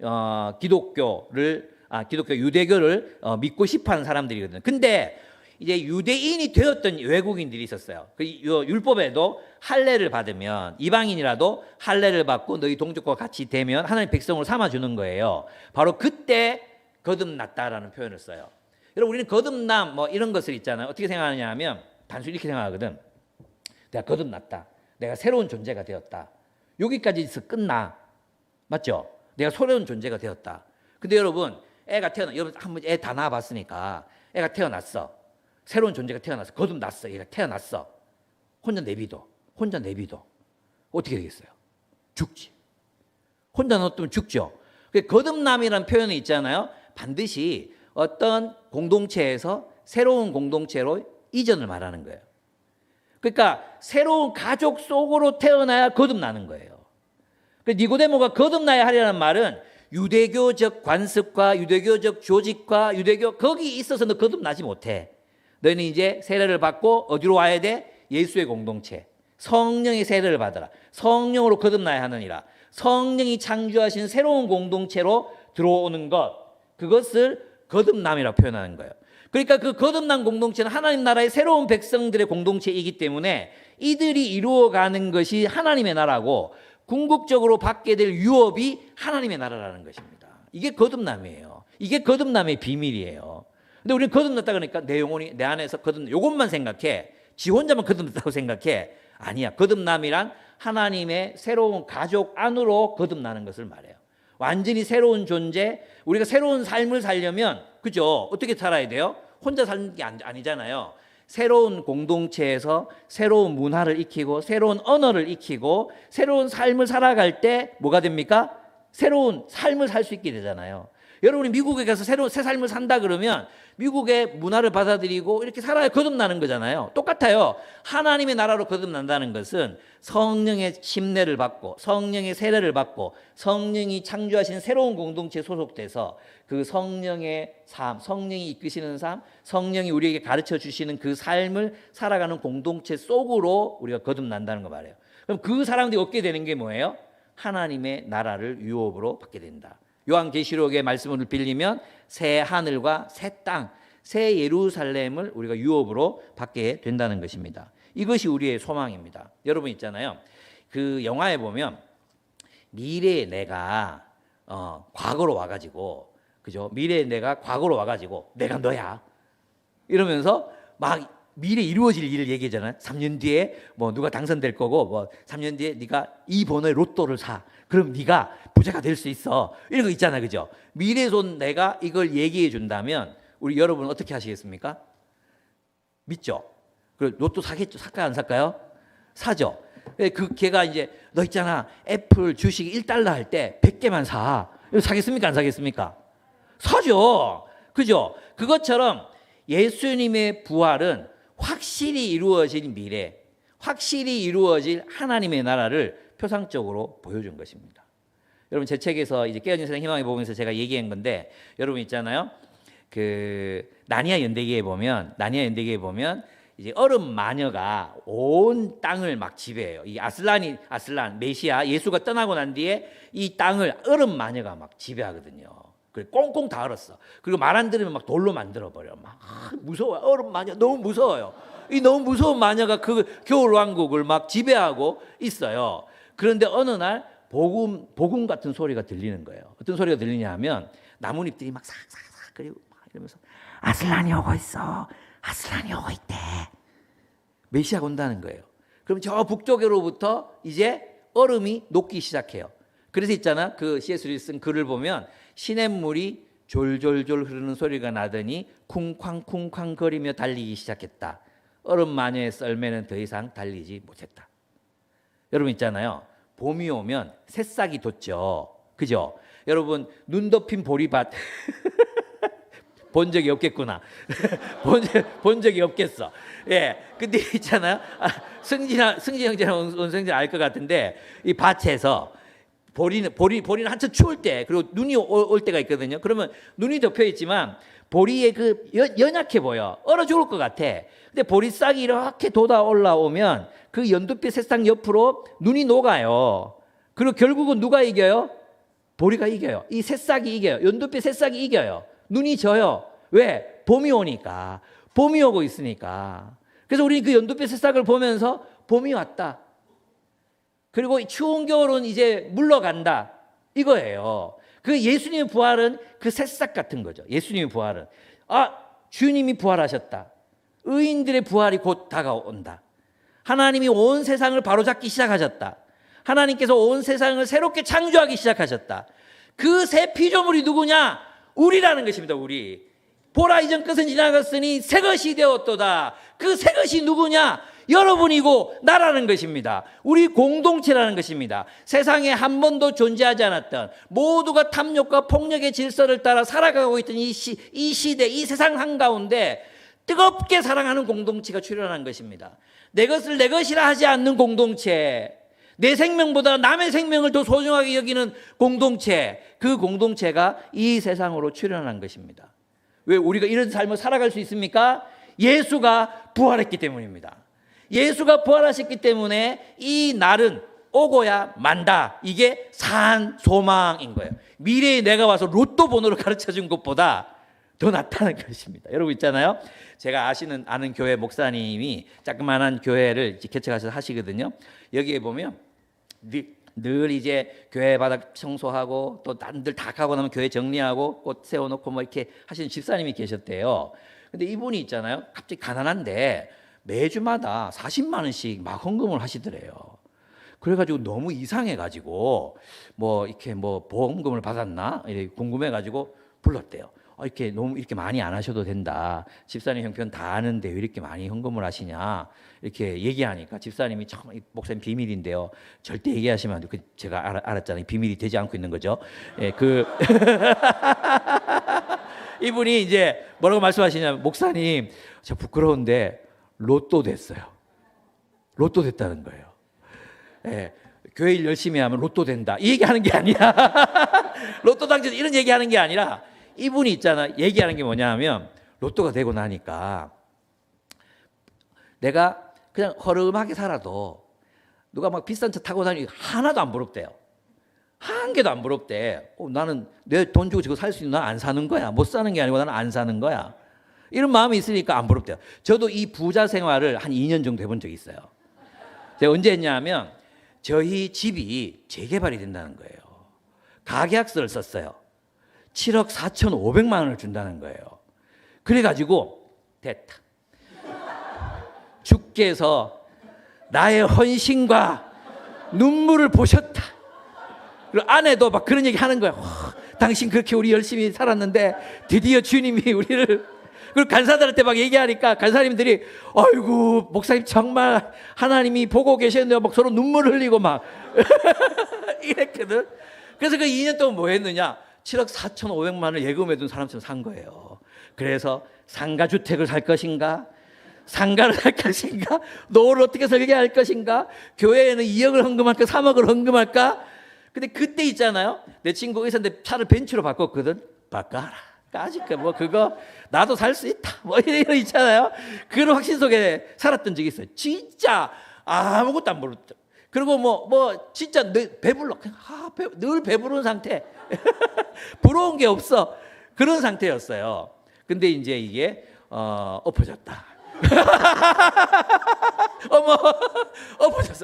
기독교 유대교를 믿고 싶어하는 사람들이거든요. 근데 이제 유대인이 되었던 외국인들이 있었어요. 그 율법에도 할례를 받으면 이방인이라도 할례를 받고 너희 동족과 같이 되면 하나님 백성으로 삼아주는 거예요. 바로 그때 거듭났다라는 표현을 써요. 여러분 우리는 거듭남 이런 것을 있잖아요. 어떻게 생각하느냐 하면 단순히 이렇게 생각하거든. 내가 거듭났다. 내가 새로운 존재가 되었다. 여기까지서 끝나. 맞죠? 내가 새로운 존재가 되었다. 근데 여러분 여러분 한번 애 다 낳아봤으니까 애가 태어났어. 새로운 존재가 태어났어. 거듭났어. 얘가 태어났어. 혼자 내비둬. 어떻게 되겠어요? 죽지. 혼자 놔두면 죽죠. 거듭남이라는 표현이 있잖아요. 반드시 어떤 공동체에서 새로운 공동체로 이전을 말하는 거예요. 그러니까 새로운 가족 속으로 태어나야 거듭나는 거예요. 니고데모가 거듭나야 하려는 말은 유대교적 관습과 유대교적 조직과 유대교 거기 있어서 너 거듭나지 못해. 너희는 이제 세례를 받고 어디로 와야 돼? 예수의 공동체. 성령의 세례를 받아라. 성령으로 거듭나야 하느니라. 성령이 창조하신 새로운 공동체로 들어오는 것, 그것을 거듭남이라고 표현하는 거예요. 그러니까 그 거듭난 공동체는 하나님 나라의 새로운 백성들의 공동체이기 때문에 이들이 이루어가는 것이 하나님의 나라고 궁극적으로 받게 될 유업이 하나님의 나라라는 것입니다. 이게 거듭남이에요. 이게 거듭남의 비밀이에요. 근데 우리는 거듭났다 그러니까 내 영혼이 내 안에서 요것만 생각해. 지 혼자만 거듭났다고 생각해. 아니야. 거듭남이란 하나님의 새로운 가족 안으로 거듭나는 것을 말해요. 완전히 새로운 존재, 우리가 새로운 삶을 살려면, 그죠? 어떻게 살아야 돼요? 혼자 사는 게 아니잖아요. 새로운 공동체에서 새로운 문화를 익히고 새로운 언어를 익히고 새로운 삶을 살아갈 때 뭐가 됩니까? 새로운 삶을 살 수 있게 되잖아요. 여러분이 미국에 가서 새로운 새 삶을 산다 그러면 미국의 문화를 받아들이고 이렇게 살아야 거듭나는 거잖아요. 똑같아요. 하나님의 나라로 거듭난다는 것은 성령의 침례를 받고 성령의 세례를 받고 성령이 창조하신 새로운 공동체에 소속돼서 그 성령의 삶, 성령이 이끄시는 삶, 성령이 우리에게 가르쳐 주시는 그 삶을 살아가는 공동체 속으로 우리가 거듭난다는 거 말이에요. 그럼 그 사람들이 얻게 되는 게 뭐예요? 하나님의 나라를 유업으로 받게 된다. 요한계시록의 말씀을 빌리면 새 하늘과 새 땅, 새 예루살렘을 우리가 유업으로 받게 된다는 것입니다. 이것이 우리의 소망입니다. 여러분 있잖아요. 그 영화에 보면 미래의 내가 과거로 와가지고, 그죠? 미래의 내가 과거로 와가지고 내가 너야 이러면서 막 미래 이루어질 일을 얘기하잖아요. 3년 뒤에 뭐 누가 당선될 거고, 뭐 3년 뒤에 네가 이 번호의 로또를 사. 그럼 네가 부자가 될 수 있어. 이런 거 있잖아요, 그죠? 미래에서 온 내가 이걸 얘기해 준다면 우리 여러분은 어떻게 하시겠습니까? 믿죠? 그 로또 사겠죠? 살까요, 안 살까요? 사죠. 그 걔가 이제 너 있잖아, 애플 주식 1달러 할 때 100개만 사. 이거 사겠습니까, 안 사겠습니까? 사죠. 그죠? 그것처럼 예수님의 부활은 확실히 이루어질 미래, 확실히 이루어질 하나님의 나라를 표상적으로 보여준 것입니다. 여러분 제 책에서 이제 깨어진 세상 희망을 보면서 제가 얘기한 건데, 여러분 있잖아요. 그 나니아 연대기에 보면 이제 얼음 마녀가 온 땅을 막 지배해요. 이 아슬란 메시아 예수가 떠나고 난 뒤에 이 땅을 얼음 마녀가 막 지배하거든요. 그래 꽁꽁 다 얼었어. 그리고 말 안 들으면 막 돌로 만들어 버려. 막 무서워요. 얼음 마녀 너무 무서워요. 이 너무 무서운 마녀가 그 겨울 왕국을 막 지배하고 있어요. 그런데 어느 날 복음 같은 소리가 들리는 거예요. 어떤 소리가 들리냐 하면 나뭇잎들이 막 싹싹싹 그리고 막 이러면서 아슬란이 오고 있어. 아슬란이 오고 있대. 메시아가 온다는 거예요. 그럼 저 북쪽으로부터 이제 얼음이 녹기 시작해요. 그래서 있잖아, 그 C.S. 루이스 쓴 글을 보면 시냇물이 졸졸졸 흐르는 소리가 나더니 쿵쾅쿵쾅 거리며 달리기 시작했다. 얼음 마녀의 썰매는 더 이상 달리지 못했다. 여러분 있잖아요, 봄이 오면 새싹이 돋죠. 그죠? 여러분 눈 덮인 보리밭 본 적이 없겠구나. 본 적이 없겠어. 예. 근데 있잖아요, 승진 형제랑 원성진 알 것 같은데 이 밭에서 보리는 한참 추울 때, 그리고 눈이 올 때가 있거든요. 그러면 눈이 덮여 있지만 보리에 그 연약해 보여. 얼어 죽을 것 같아. 근데 보리싹이 이렇게 돋아 올라오면 그 연두빛 새싹 옆으로 눈이 녹아요. 그리고 결국은 누가 이겨요? 보리가 이겨요. 이 새싹이 이겨요. 연두빛 새싹이 이겨요. 눈이 져요. 왜? 봄이 오니까. 봄이 오고 있으니까. 그래서 우리는 그 연두빛 새싹을 보면서 봄이 왔다. 그리고 추운 겨울은 이제 물러간다. 이거예요. 그 예수님의 부활은 그 새싹 같은 거죠. 예수님의 부활은. 주님이 부활하셨다. 의인들의 부활이 곧 다가온다. 하나님이 온 세상을 바로잡기 시작하셨다. 하나님께서 온 세상을 새롭게 창조하기 시작하셨다. 그 새 피조물이 누구냐? 우리라는 것입니다. 우리. 보라 이전 것은 지나갔으니 새 것이 되었도다. 그 새 것이 누구냐? 여러분이고 나라는 것입니다. 우리 공동체라는 것입니다. 세상에 한 번도 존재하지 않았던, 모두가 탐욕과 폭력의 질서를 따라 살아가고 있던 이 시대, 이 세상 한가운데 뜨겁게 사랑하는 공동체가 출현한 것입니다. 내 것을 내 것이라 하지 않는 공동체, 내 생명보다 남의 생명을 더 소중하게 여기는 공동체, 그 공동체가 이 세상으로 출현한 것입니다. 왜 우리가 이런 삶을 살아갈 수 있습니까? 예수가 부활했기 때문입니다. 예수가 부활하셨기 때문에 이 날은 오고야 만다. 이게 산 소망인 거예요. 미래에 내가 와서 로또 번호를 가르쳐 준 것보다 더 낫다는 것입니다. 여러분 있잖아요. 제가 아는 교회 목사님이 자그마한 교회를 개척하셔서 하시거든요. 여기에 보면 늘 이제 교회 바닥 청소하고 또 남들 다 가고 나면 교회 정리하고 꽃 세워놓고 뭐 이렇게 하시는 집사님이 계셨대요. 근데 이분이 있잖아요. 갑자기 가난한데 매주마다 40만 원씩 막 헌금을 하시더래요. 그래가지고 너무 이상해가지고 뭐 이렇게 뭐 보험금을 받았나 이렇게 궁금해가지고 불렀대요. 이렇게 너무 이렇게 많이 안 하셔도 된다. 집사님 형편 다 아는데 왜 이렇게 많이 헌금을 하시냐 이렇게 얘기하니까 집사님이 참 목사님 비밀인데요. 절대 얘기하시면 안 돼요. 제가 알았잖아요. 비밀이 되지 않고 있는 거죠. 예, 이분이 이제 뭐라고 말씀하시냐면 목사님 저 부끄러운데 로또 됐어요. 로또 됐다는 거예요. 예, 교회 일 열심히 하면 로또 된다. 이 얘기하는 게 아니라 로또 당첨 이런 얘기하는 게 아니라 이분이 있잖아. 얘기하는 게 뭐냐 하면 로또가 되고 나니까 내가 그냥 허름하게 살아도 누가 막 비싼 차 타고 다니고 하나도 안 부럽대요. 한 개도 안 부럽대. 나는 내 돈 주고 저거 살 수 있는 난 안 사는 거야. 못 사는 게 아니고 나는 안 사는 거야. 이런 마음이 있으니까 안 부럽대요. 저도 이 부자 생활을 한 2년 정도 해본 적이 있어요. 제가 언제 했냐면 저희 집이 재개발이 된다는 거예요. 가계약서를 썼어요. 7억 4,500만 원을 준다는 거예요. 그래가지고 됐다. 주께서 나의 헌신과 눈물을 보셨다. 그리고 아내도 막 그런 얘기 하는 거야. 당신 그렇게 우리 열심히 살았는데 드디어 주님이 우리를. 그리고 간사들한테 막 얘기하니까 간사님들이 아이고 목사님 정말 하나님이 보고 계셨네요. 막 서로 눈물 흘리고 막 이랬거든. 그래서 그 2년 동안 뭐 했느냐? 7억 4,500만 원을 예금해둔 사람처럼 산 거예요. 그래서 상가주택을 살 것인가? 상가를 살 것인가? 노후를 어떻게 설계할 것인가? 교회에는 2억을 헌금할까? 3억을 헌금할까? 근데 그때 있잖아요. 내 친구가 있었는데 차를 벤츠로 바꿨거든. 바꿔라. 까짓거 뭐 그거 나도 살 수 있다. 뭐 이런 있잖아요. 그런 확신 속에 살았던 적이 있어요. 진짜 아무것도 안 부르죠. 그리고 뭐 진짜 늘 배불러. 늘 배부른 상태. 부러운 게 없어. 그런 상태였어요. 근데 이제 이게 엎어졌다.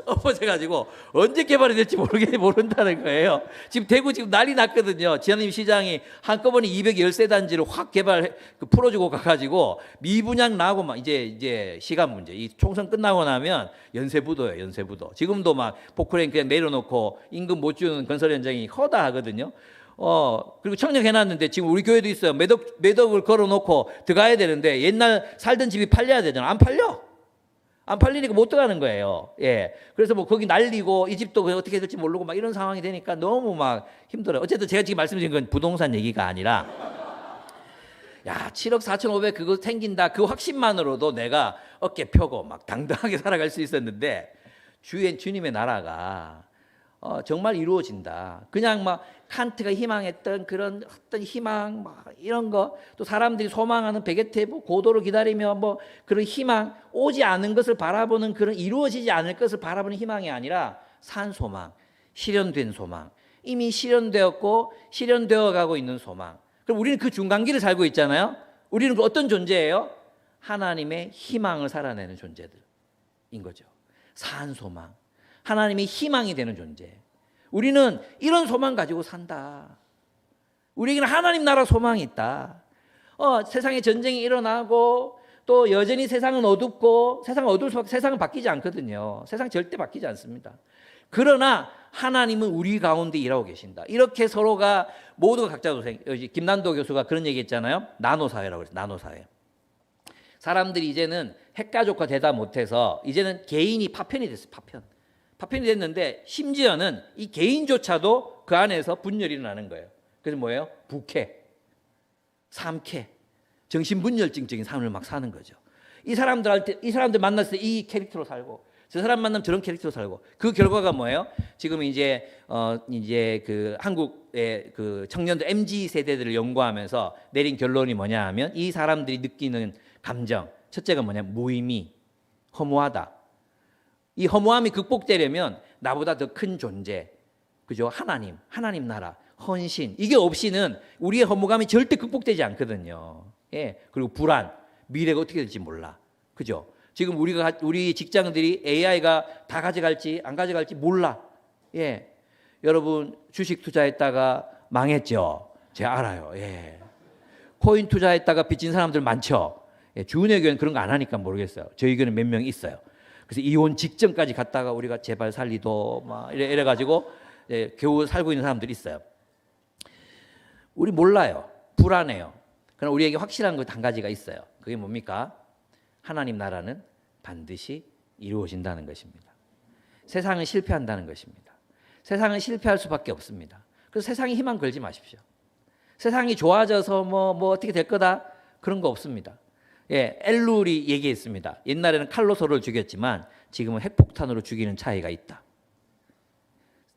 엎어져가지고 언제 개발이 될지 모른다는 거예요. 지금 대구 지금 난리 났거든요. 지하님 시장이 한꺼번에 213단지를 확 풀어주고 가가지고 미분양 나고 막 이제 시간 문제. 이 총선 끝나고 나면 연쇄부도예요. 연쇄부도. 지금도 막 포크레인 그냥 내려놓고 임금 못 주는 건설 현장이 허다하거든요. 그리고 청약해놨는데 지금 우리 교회도 있어요. 매덕을 걸어놓고 들어가야 되는데 옛날 살던 집이 팔려야 되잖아. 안 팔려. 안 팔리니까 못 들어가는 거예요. 예. 그래서 뭐 거기 날리고 이 집도 어떻게 될지 모르고 막 이런 상황이 되니까 너무 막 힘들어요. 어쨌든 제가 지금 말씀드린 건 부동산 얘기가 아니라 야, 7억 4,500 그거 생긴다. 그 확신만으로도 내가 어깨 펴고 막 당당하게 살아갈 수 있었는데 주님의 나라가 정말 이루어진다. 그냥 막 칸트가 희망했던 그런 어떤 희망 막 이런 거 또 사람들이 소망하는 베게테브 고도를 기다리며 뭐 그런 희망 오지 않은 것을 바라보는 그런 이루어지지 않을 것을 바라보는 희망이 아니라 산 소망, 실현된 소망, 이미 실현되었고 실현되어 가고 있는 소망. 그럼 우리는 그 중간기를 살고 있잖아요. 우리는 그 어떤 존재예요? 하나님의 희망을 살아내는 존재들인 거죠. 산 소망. 하나님의 희망이 되는 존재. 우리는 이런 소망 가지고 산다. 우리에게는 하나님 나라 소망이 있다. 세상에 전쟁이 일어나고 또 여전히 세상은 어둡고 세상은 어두울 수밖에 세상은 바뀌지 않거든요. 세상 절대 바뀌지 않습니다. 그러나 하나님은 우리 가운데 일하고 계신다. 이렇게 서로가 모두가 각자 도생. 김난도 교수가 그런 얘기했잖아요. 나노사회라고 그랬어요. 나노사회. 사람들이 이제는 핵가족화 되다 못해서 이제는 개인이 파편이 됐어요. 파편이 됐는데 심지어는 이 개인조차도 그 안에서 분열이 일어나는 거예요. 그래서 뭐예요? 부캐, 삼캐, 정신분열증적인 삶을 막 사는 거죠. 이 사람들 만났을 때 이 캐릭터로 살고, 저 사람 만나면 저런 캐릭터로 살고, 그 결과가 뭐예요? 지금 이제 그 한국의 그 청년들 MZ 세대들을 연구하면서 내린 결론이 뭐냐 하면, 이 사람들이 느끼는 감정, 첫째가 뭐냐, 무의미, 허무하다. 이 허무함이 극복되려면 나보다 더 큰 존재, 그죠? 하나님 나라, 헌신, 이게 없이는 우리의 허무감이 절대 극복되지 않거든요. 예. 그리고 불안, 미래가 어떻게 될지 몰라, 그죠? 지금 우리 직장들이 AI가 다 가져갈지 안 가져갈지 몰라. 예. 여러분 주식 투자했다가 망했죠? 제가 알아요. 예. 코인 투자했다가 빚진 사람들 많죠? 예. 주은혜 교회는 그런 거 안 하니까 모르겠어요. 저희 교회는 몇 명 있어요. 그래서 이혼 직전까지 갔다가 우리가 제발 살리도 막 이래가지고 예, 겨우 살고 있는 사람들이 있어요. 우리 몰라요. 불안해요. 그러나 우리에게 확실한 것 한 가지가 있어요. 그게 뭡니까? 하나님 나라는 반드시 이루어진다는 것입니다. 세상은 실패한다는 것입니다. 세상은 실패할 수밖에 없습니다. 그래서 세상에 희망 걸지 마십시오. 세상이 좋아져서 뭐 어떻게 될 거다, 그런 거 없습니다. 예, 엘룰이 얘기했습니다. 옛날에는 칼로 서로를 죽였지만 지금은 핵폭탄으로 죽이는 차이가 있다.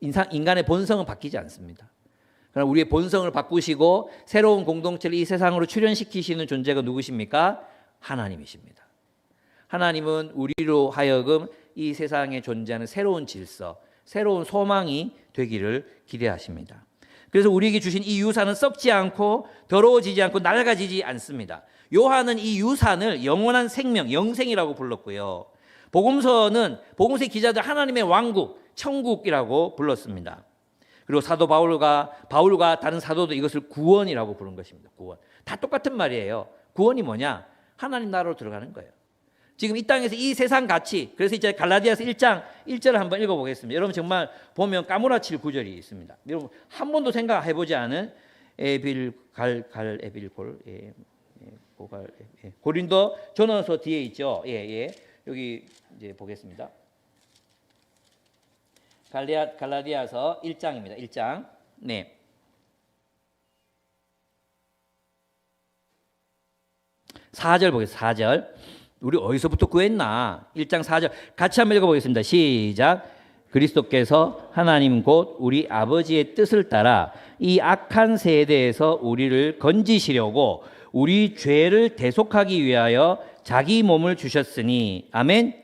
인간의 본성은 바뀌지 않습니다. 그러나 우리의 본성을 바꾸시고 새로운 공동체를 이 세상으로 출현시키시는 존재가 누구십니까? 하나님이십니다. 하나님은 우리로 하여금 이 세상에 존재하는 새로운 질서, 새로운 소망이 되기를 기대하십니다. 그래서 우리에게 주신 이 유산은 썩지 않고 더러워지지 않고 낡아지지 않습니다. 요한은 이 유산을 영원한 생명, 영생이라고 불렀고요. 복음서의 기자들 하나님의 왕국, 천국이라고 불렀습니다. 그리고 사도 바울과 다른 사도도 이것을 구원이라고 부른 것입니다. 구원. 다 똑같은 말이에요. 구원이 뭐냐? 하나님 나라로 들어가는 거예요. 지금 이 땅에서 이 세상 가치, 그래서 이제 갈라디아서 1장 1절을 한번 읽어보겠습니다. 여러분 정말 보면 까무라칠 구절이 있습니다. 여러분 한 번도 생각해보지 않은 고린도 전후서 뒤에 있죠. 여기 이제 보겠습니다. 갈라디아서 1장입니다. 1장. 네. 4절 보겠습니다. 4절. 우리 어디서부터 구했나? 1장 4절. 같이 한번 읽어보겠습니다. 시작. 그리스도께서 하나님 곧 우리 아버지의 뜻을 따라 이 악한 세대에서 우리를 건지시려고 우리 죄를 대속하기 위하여 자기 몸을 주셨으니. 아멘.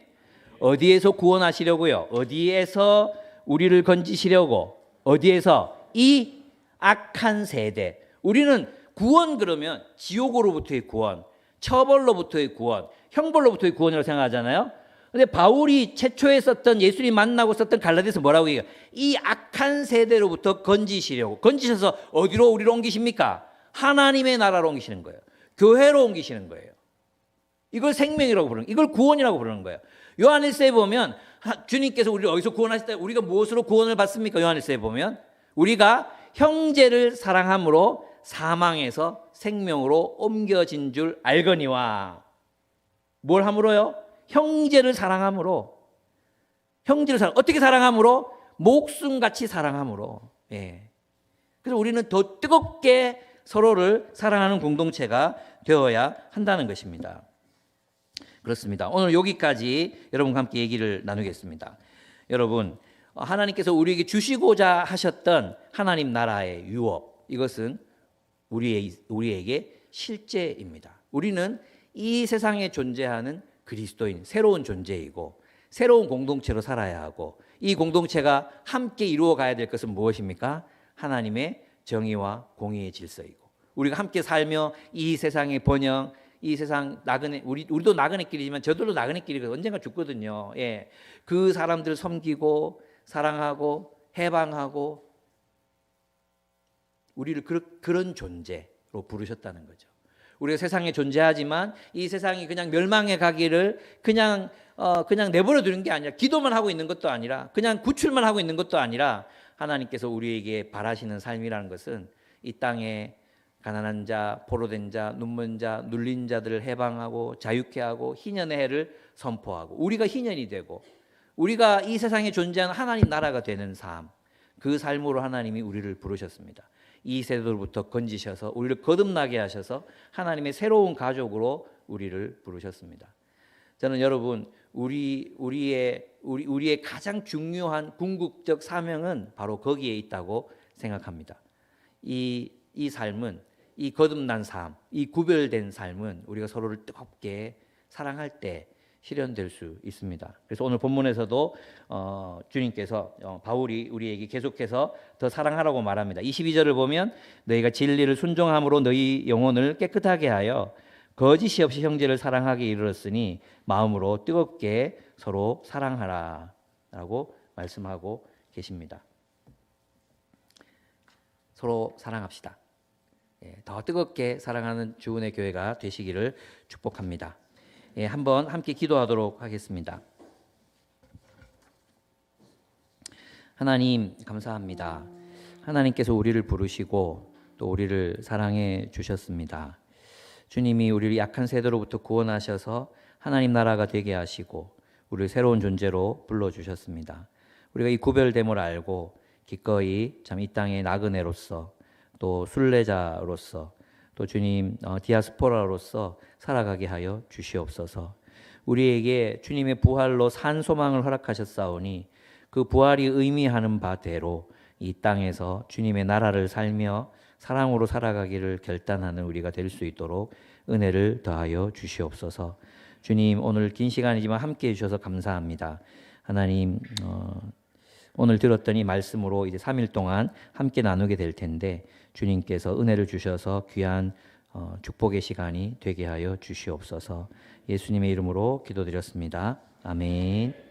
어디에서 구원하시려고요? 어디에서 우리를 건지시려고? 어디에서? 이 악한 세대. 우리는 구원 그러면 지옥으로부터의 구원, 처벌로부터의 구원, 형벌로부터의 구원이라고 생각하잖아요. 근데 바울이 최초에 썼던, 예수님 만나고 썼던 갈라디아서 뭐라고 얘기해요? 이 악한 세대로부터 건지시려고. 건지셔서 어디로 우리를 옮기십니까? 하나님의 나라로 옮기시는 거예요. 교회로 옮기시는 거예요. 이걸 생명이라고 부르는 거예요. 이걸 구원이라고 부르는 거예요. 요한일서에 보면 주님께서 우리를 어디서 구원하실 때 우리가 무엇으로 구원을 받습니까? 요한일서에 보면 우리가 형제를 사랑함으로 사망에서 생명으로 옮겨진 줄 알거니와. 뭘 함으로요? 형제를 사랑함으로. 어떻게 사랑함으로? 목숨같이 사랑함으로. 예. 그래서 우리는 더 뜨겁게 서로를 사랑하는 공동체가 되어야 한다는 것입니다. 그렇습니다. 오늘 여기까지 여러분과 함께 얘기를 나누겠습니다. 여러분, 하나님께서 우리에게 주시고자 하셨던 하나님 나라의 유업, 이것은 우리에게 실제입니다. 우리는 이 세상에 존재하는 그리스도인, 새로운 존재이고 새로운 공동체로 살아야 하고, 이 공동체가 함께 이루어 가야 될 것은 무엇입니까? 하나님의 정의와 공의의 질서이고, 우리가 함께 살며 이 세상의 번영, 이 세상 나그네, 우리도 나그네길이지만 저들도 나그네길이거든요. 언젠가 죽거든요. 예. 그 사람들 섬기고 사랑하고 해방하고, 우리를 그런 존재로 부르셨다는 거죠. 우리가 세상에 존재하지만 이 세상이 그냥 멸망해 가기를 그냥 내버려 두는 게 아니라, 기도만 하고 있는 것도 아니라, 그냥 구출만 하고 있는 것도 아니라, 하나님께서 우리에게 바라시는 삶이라는 것은 이 땅에 가난한 자, 포로된 자, 눈먼 자, 눌린 자들을 해방하고 자유케 하고 희년의 해를 선포하고, 우리가 희년이 되고 우리가 이 세상에 존재하는 하나님 나라가 되는 삶, 그 삶으로 하나님이 우리를 부르셨습니다. 이 세대로부터 건지셔서 우리를 거듭나게 하셔서 하나님의 새로운 가족으로 우리를 부르셨습니다. 저는 여러분 우리의 가장 중요한 궁극적 사명은 바로 거기에 있다고 생각합니다. 이 삶은, 이 거듭난 삶, 이 구별된 삶은 우리가 서로를 뜨겁게 사랑할 때 실현될 수 있습니다. 그래서 오늘 본문에서도 주님께서 바울이 우리에게 계속해서 더 사랑하라고 말합니다. 22절을 보면 너희가 진리를 순종함으로 너희 영혼을 깨끗하게 하여 거짓이 없이 형제를 사랑하게 이르렀으니 마음으로 뜨겁게 서로 사랑하라 라고 말씀하고 계십니다. 서로 사랑합시다. 더 뜨겁게 사랑하는 주은혜 교회가 되시기를 축복합니다. 한번 함께 기도하도록 하겠습니다. 하나님 감사합니다. 하나님께서 우리를 부르시고 또 우리를 사랑해 주셨습니다. 주님이 우리를 약한 세대로부터 구원하셔서 하나님 나라가 되게 하시고 우리를 새로운 존재로 불러주셨습니다. 우리가 이 구별됨을 알고 기꺼이 참 이 땅의 나그네로서 또 순례자로서 또 주님 디아스포라로서 살아가게 하여 주시옵소서. 우리에게 주님의 부활로 산 소망을 허락하셨사오니 그 부활이 의미하는 바대로 이 땅에서 주님의 나라를 살며 사랑으로 살아가기를 결단하는 우리가 될 수 있도록 은혜를 더하여 주시옵소서. 주님 오늘 긴 시간이지만 함께해 주셔서 감사합니다. 하나님 오늘 들었던 이 말씀으로 이제 3일 동안 함께 나누게 될 텐데 주님께서 은혜를 주셔서 귀한 축복의 시간이 되게 하여 주시옵소서. 예수님의 이름으로 기도드렸습니다. 아멘.